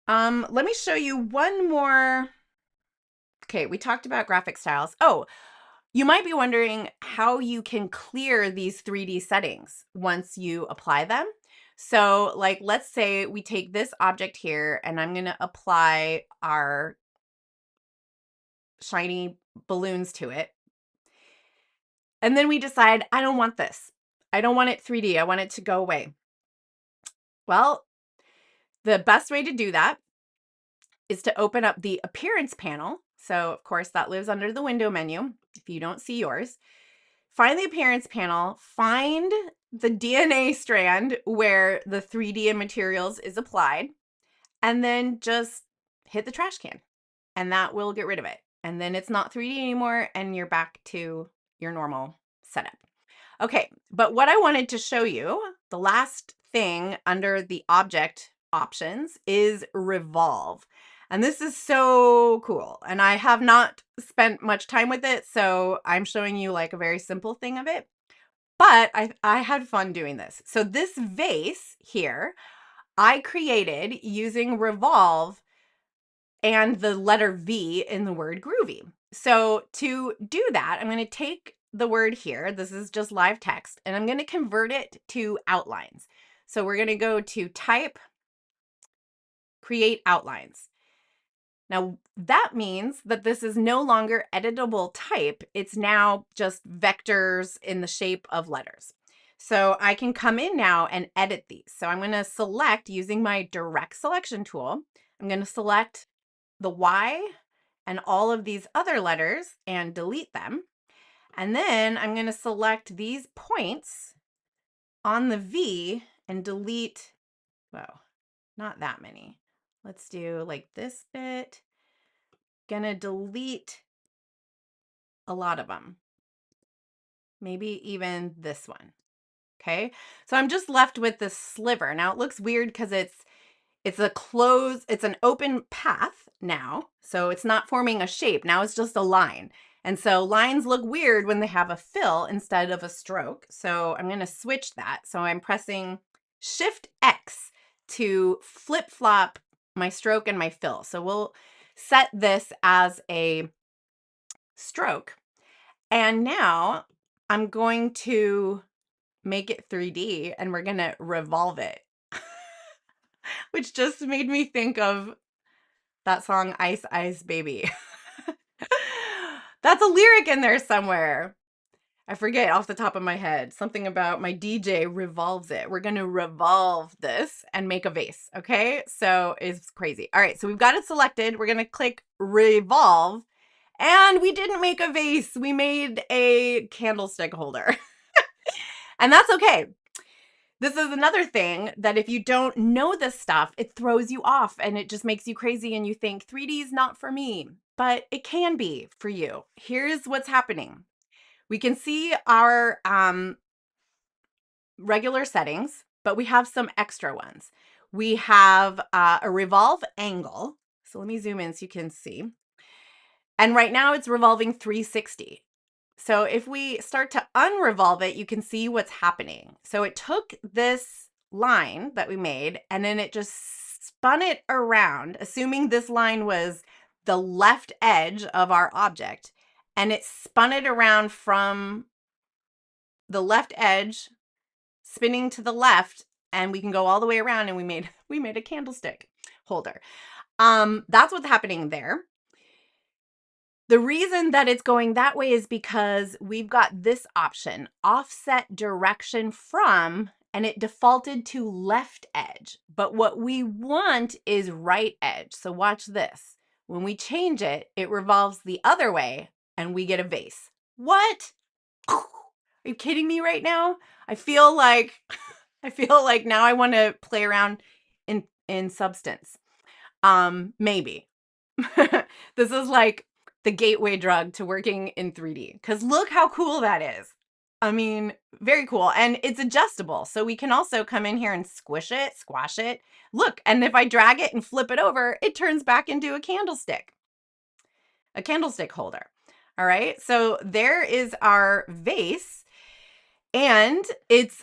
Let me show you one more. Okay, we talked about graphic styles. Oh, you might be wondering how you can clear these 3D settings once you apply them. So like, let's say we take this object here and I'm going to apply our shiny balloons to it. And then we decide, I don't want this. I don't want it 3D. I want it to go away. Well, the best way to do that is to open up the appearance panel. So of course that lives under the window menu if you don't see yours. Find the appearance panel, find the DNA strand where the 3D and materials is applied, and then just hit the trash can and that will get rid of it. And then it's not 3D anymore and you're back to your normal setup. Okay, but what I wanted to show you, the last thing under the object options is revolve. And this is so cool. And I have not spent much time with it, so I'm showing you like a very simple thing of it. But I had fun doing this. So this vase here, I created using revolve and the letter V in the word groovy. So to do that, I'm going to take the word here. This is just live text, and I'm going to convert it to outlines. So we're going to go to type, create outlines. Now that means that this is no longer editable type. It's now just vectors in the shape of letters. So I can come in now and edit these. So I'm going to select using my direct selection tool. I'm going to select the Y and all of these other letters and delete them. And then I'm going to select these points on the V and delete, well, not that many. Let's do like this bit. Gonna delete a lot of them. Maybe even this one. Okay, so I'm just left with this sliver. Now it looks weird because it's an open path now. So it's not forming a shape. Now it's just a line. And so lines look weird when they have a fill instead of a stroke. So I'm going to switch that. So I'm pressing Shift X to flip flop my stroke and my fill. So we'll set this as a stroke. And now I'm going to make it 3D and we're going to revolve it, which just made me think of that song Ice Ice Baby. That's a lyric in there somewhere. I forget off the top of my head. Something about my DJ revolves it. We're going to revolve this and make a vase. Okay. So it's crazy. All right. So we've got it selected. We're going to click revolve. And we didn't make a vase. We made a candlestick holder. And that's okay. This is another thing that if you don't know this stuff, it throws you off and it just makes you crazy and you think 3D is not for me, but it can be for you. Here's what's happening. We can see our regular settings, but we have some extra ones. We have a revolve angle. So let me zoom in so you can see. And right now it's revolving 360. So if we start to unrevolve it, you can see what's happening. So it took this line that we made and then it just spun it around, assuming this line was the left edge of our object. And it spun it around from the left edge, spinning to the left, and we can go all the way around and we made a candlestick holder. That's what's happening there. The reason that it's going that way is because we've got this option, offset direction from, and it defaulted to left edge. But what we want is right edge. So watch this. When we change it, it revolves the other way and we get a vase. What? Are you kidding me right now? I feel like now I want to play around in Substance. Maybe. This is like the gateway drug to working in 3D because look how cool that is. I mean, very cool. And it's adjustable. So we can also come in here and squish it, squash it. Look, and if I drag it and flip it over, it turns back into a candlestick holder. All right. So there is our vase and it's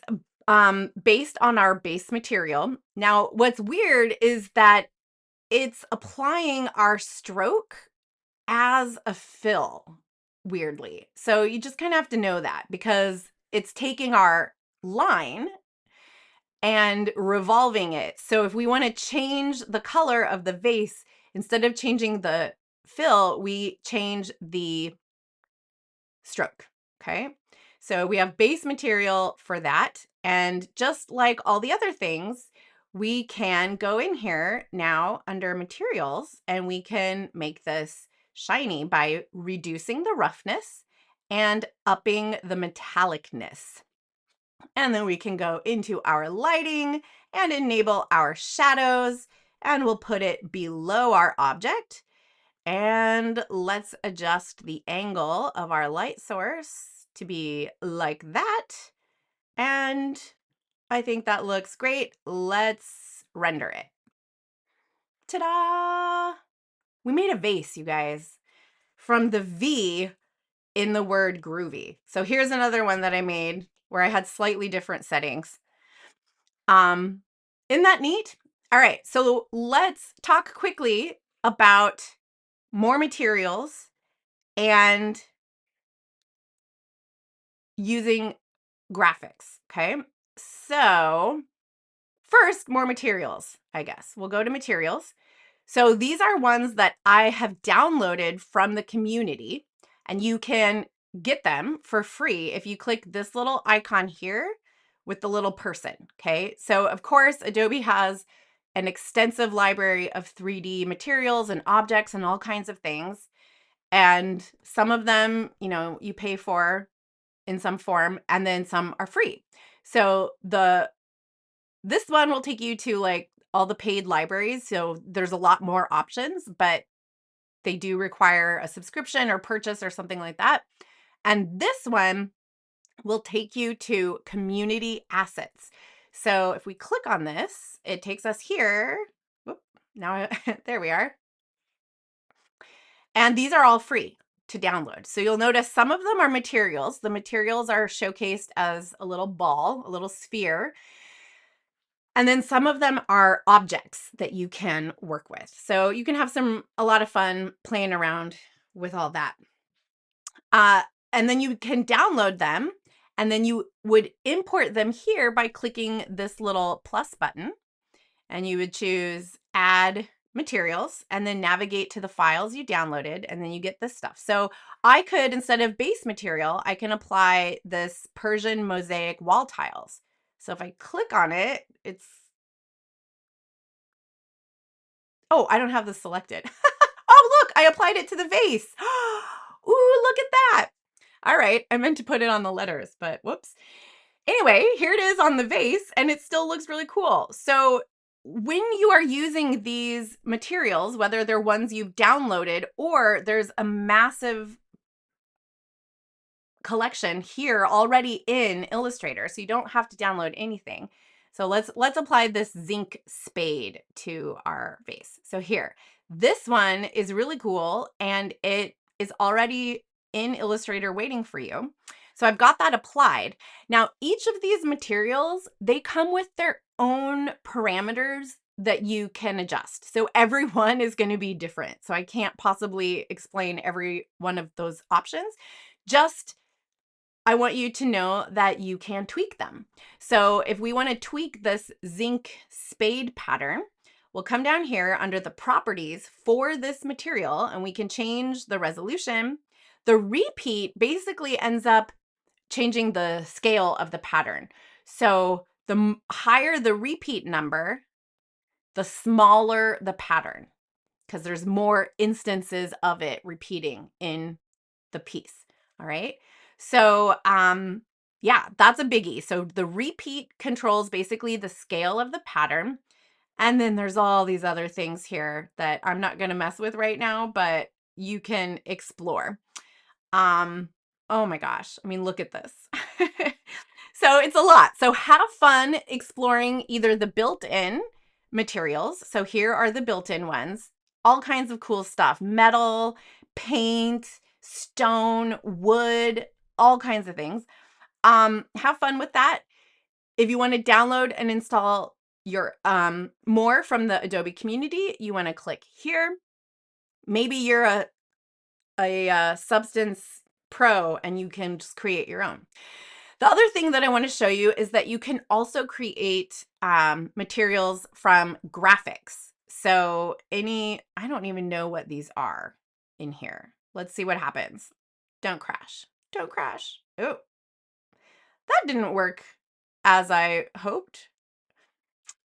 based on our base material. Now, what's weird is that it's applying our stroke as a fill, weirdly. So you just kind of have to know that because it's taking our line and revolving it. So if we want to change the color of the vase, instead of changing the fill, we change the stroke. Okay. So we have base material for that. And just like all the other things, we can go in here now under materials and we can make this shiny by reducing the roughness and upping the metallicness. And then we can go into our lighting and enable our shadows and we'll put it below our object. And let's adjust the angle of our light source to be like that. And I think that looks great. Let's render it. Ta-da! We made a vase, you guys, from the V in the word groovy. So here's another one that I made where I had slightly different settings. Isn't that neat? All right, so let's talk quickly about more materials and using graphics, okay? So first, more materials, I guess. We'll go to materials. So these are ones that I have downloaded from the community, and you can get them for free if you click this little icon here with the little person, okay? So of course, Adobe has an extensive library of 3D materials and objects and all kinds of things. And some of them, you pay for in some form, and then some are free. So this one will take you to like all the paid libraries. So there's a lot more options, but they do require a subscription or purchase or something like that. And this one will take you to community assets. So if we click on this, it takes us here. Whoop, now there we are. And these are all free. to download. So you'll notice some of them are materials. The materials are showcased as a little ball, a little sphere. And then some of them are objects that you can work with. So you can have a lot of fun playing around with all that. And then you can download them, and then you would import them here by clicking this little plus button, and you would choose add materials and then navigate to the files you downloaded, and then you get this stuff. So I could, instead of base material, I can apply this Persian mosaic wall tiles. So if I click on it, oh, I don't have this selected. Oh, look, I applied it to the vase. Ooh, look at that. All right, I meant to put it on the letters, but whoops. Anyway, here it is on the vase, and it still looks really cool. So when you are using these materials, whether they're ones you've downloaded or there's a massive collection here already in Illustrator, so you don't have to download anything. So let's apply this zinc spade to our vase. So here, this one is really cool, and it is already in Illustrator waiting for you. So I've got that applied. Now, each of these materials, they come with their own parameters that you can adjust. So every one is going to be different. So I can't possibly explain every one of those options. Just I want you to know that you can tweak them. So if we want to tweak this zinc spade pattern, we'll come down here under the properties for this material, and we can change the resolution. The repeat basically ends up changing the scale of the pattern. So the higher the repeat number, the smaller the pattern, because there's more instances of it repeating in the piece. All right. So, yeah, that's a biggie. So the repeat controls basically the scale of the pattern. And then there's all these other things here that I'm not going to mess with right now, but you can explore. Oh my gosh. I mean, look at this. So it's a lot. So have fun exploring either the built-in materials. So here are the built-in ones. All kinds of cool stuff. Metal, paint, stone, wood, all kinds of things. Have fun with that. If you want to download and install your more from the Adobe community, you want to click here. Maybe you're a Substance Pro and you can just create your own. The other thing that I want to show you is that you can also create materials from graphics. So I don't even know what these are in here. Let's see what happens. Don't crash. Don't crash. Oh, that didn't work as I hoped.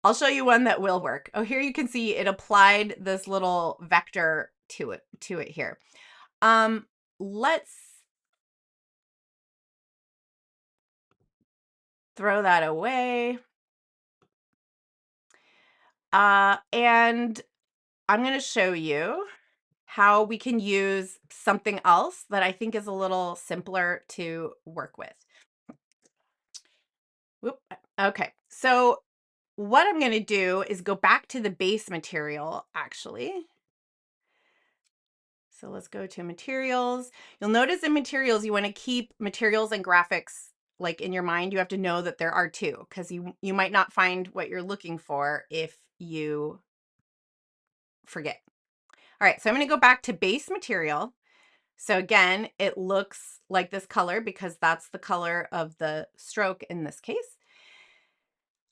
I'll show you one that will work. Oh, here you can see it applied this little vector to it here. Let's throw that away. And I'm going to show you how we can use something else that I think is a little simpler to work with. Whoop. Okay, so what I'm going to do is go back to the base material, actually. So let's go to materials. You'll notice in materials, you want to keep materials and graphics like in your mind. You have to know that there are two, because you might not find what you're looking for if you forget. All right, so I'm going to go back to base material. So again, it looks like this color because that's the color of the stroke in this case.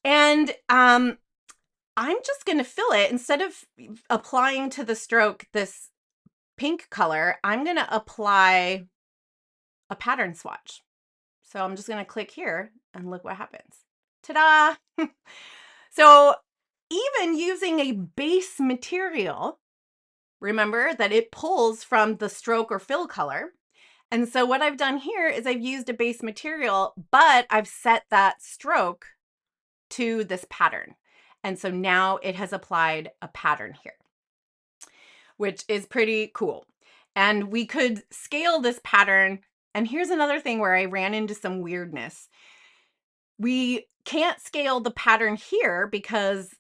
And I'm just going to fill it. Instead of applying to the stroke this pink color, I'm going to apply a pattern swatch. So I'm just going to click here and look what happens. Ta-da! So even using a base material, remember that it pulls from the stroke or fill color. And so what I've done here is I've used a base material, but I've set that stroke to this pattern. And so now it has applied a pattern here, which is pretty cool. And we could scale this pattern. And here's another thing where I ran into some weirdness. We can't scale the pattern here because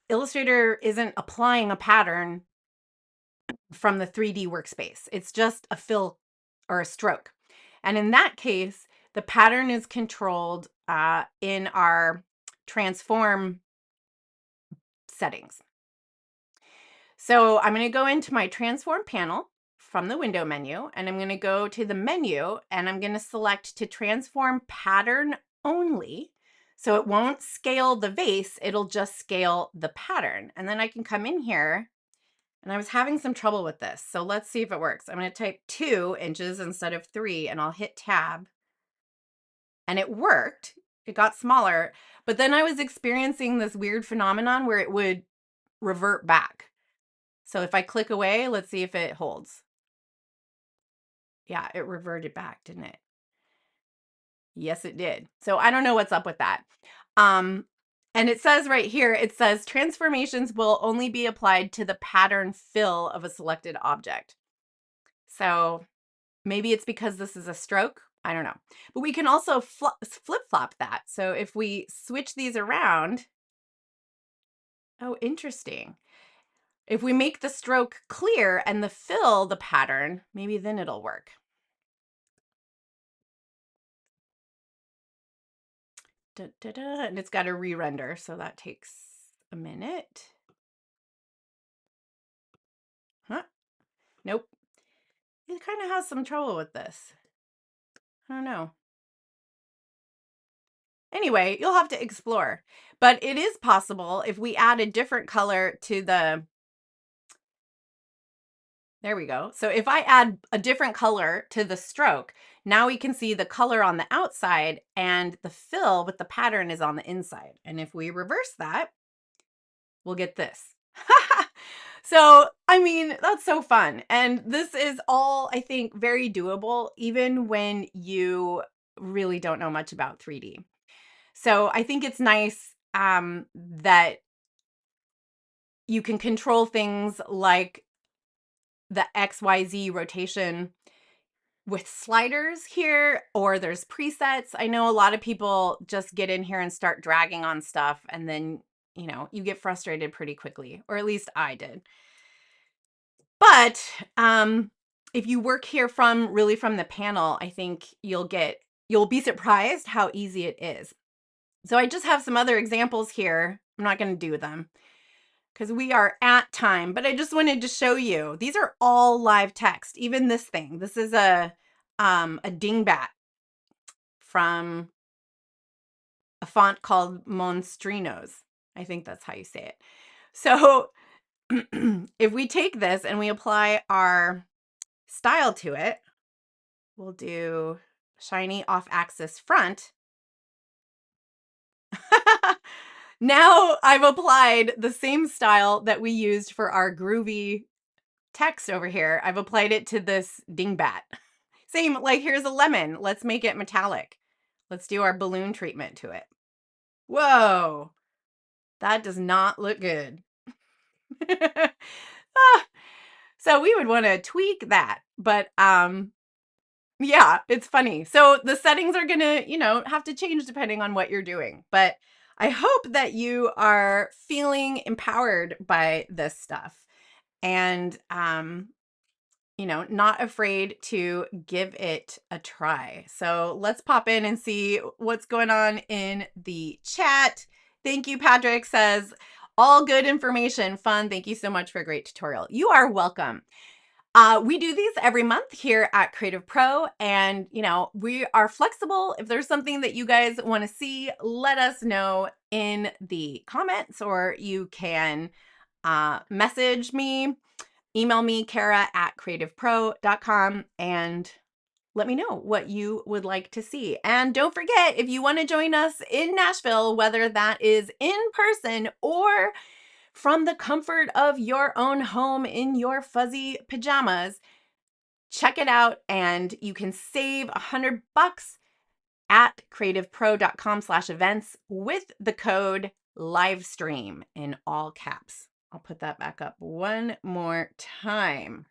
Illustrator isn't applying a pattern from the 3D workspace. It's just a fill or a stroke. And in that case, the pattern is controlled in our transform settings. So I'm going to go into my transform panel from the window menu, and I'm going to go to the menu, and I'm going to select to transform pattern only. So it won't scale the vase, it'll just scale the pattern. And then I can come in here, and I was having some trouble with this. So let's see if it works. I'm going to type 2 inches instead of 3, and I'll hit tab. And it worked. It got smaller, but then I was experiencing this weird phenomenon where it would revert back. So if I click away, let's see if it holds. Yeah, it reverted back, didn't it? Yes, it did. So I don't know what's up with that. And it says right here, it says transformations will only be applied to the pattern fill of a selected object. So maybe it's because this is a stroke. I don't know. But we can also flip-flop that. So if we switch these around, oh, interesting. If we make the stroke clear and the fill the pattern, maybe then it'll work. And it's got to re-render, so that takes a minute. Huh? Nope. It kind of has some trouble with this. I don't know. Anyway, you'll have to explore. But it is possible if we add a different color to the... There we go. So if I add a different color to the stroke, now we can see the color on the outside and the fill with the pattern is on the inside. And if we reverse that, we'll get this. So, I mean, that's so fun. And this is all, I think, very doable, even when you really don't know much about 3D. So I think it's nice that you can control things like the XYZ rotation with sliders here, or there's presets. I know a lot of people just get in here and start dragging on stuff, and then, you know, you get frustrated pretty quickly, or at least I did. But if you work here from the panel, I think you'll be surprised how easy it is. So I just have some other examples here. I'm not going to do them because we are at time, but I just wanted to show you. These are all live text. Even this thing. This is a dingbat from a font called Monstrinos. I think that's how you say it. So if we take this and we apply our style to it, we'll do shiny off-axis front. Now I've applied the same style that we used for our groovy text over here. I've applied it to this dingbat. Same, like here's a lemon. Let's make it metallic. Let's do our balloon treatment to it. Whoa, that does not look good. So we would want to tweak that, but yeah, it's funny. So the settings are gonna, you know, have to change depending on what you're doing. But I hope that you are feeling empowered by this stuff and, you know, not afraid to give it a try. So let's pop in and see what's going on in the chat. Thank you, Patrick says, all good information, fun. Thank you so much for a great tutorial. You are welcome. We do these every month here at CreativePro, and you know, we are flexible. If there's something that you guys want to see, let us know in the comments, or you can message me, email me, Kara@creativepro.com, and let me know what you would like to see. And don't forget, if you want to join us in Nashville, whether that is in person or from the comfort of your own home in your fuzzy pajamas, check it out, and you can save $100 at creativepro.com/events with the code livestream in all caps. I'll put that back up one more time.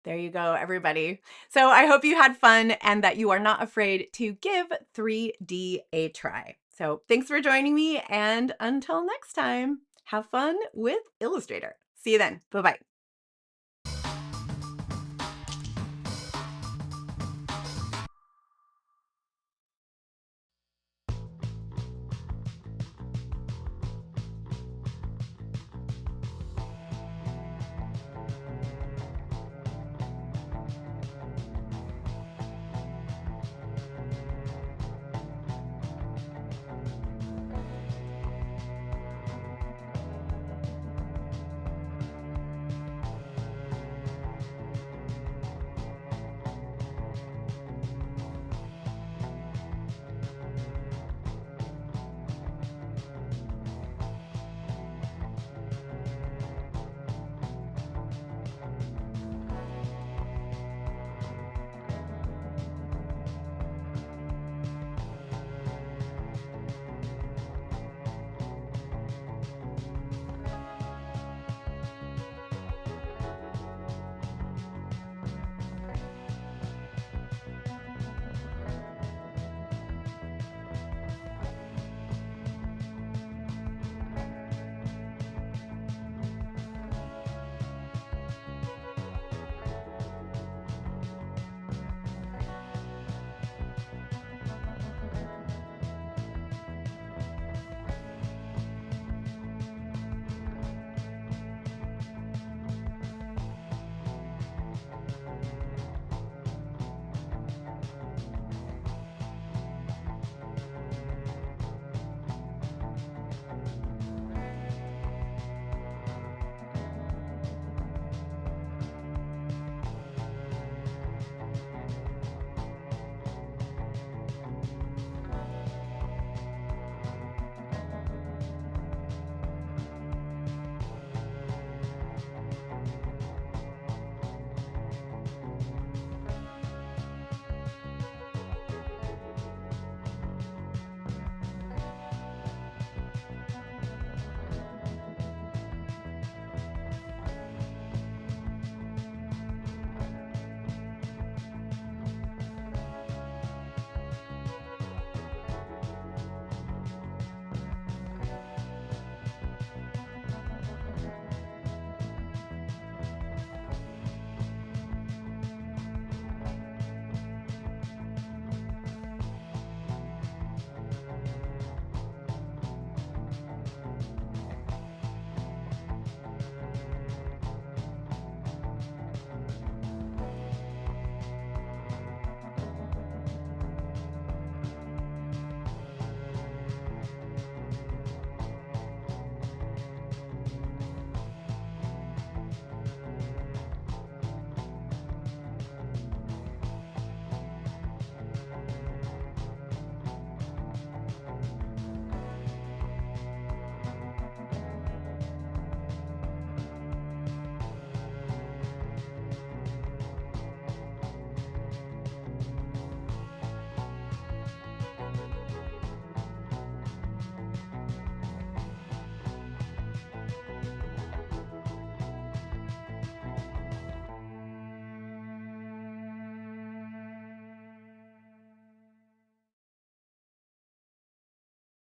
There you go, everybody. So I hope you had fun and that you are not afraid to give 3D a try. So thanks for joining me, and until next time, have fun with Illustrator. See you then. Bye-bye.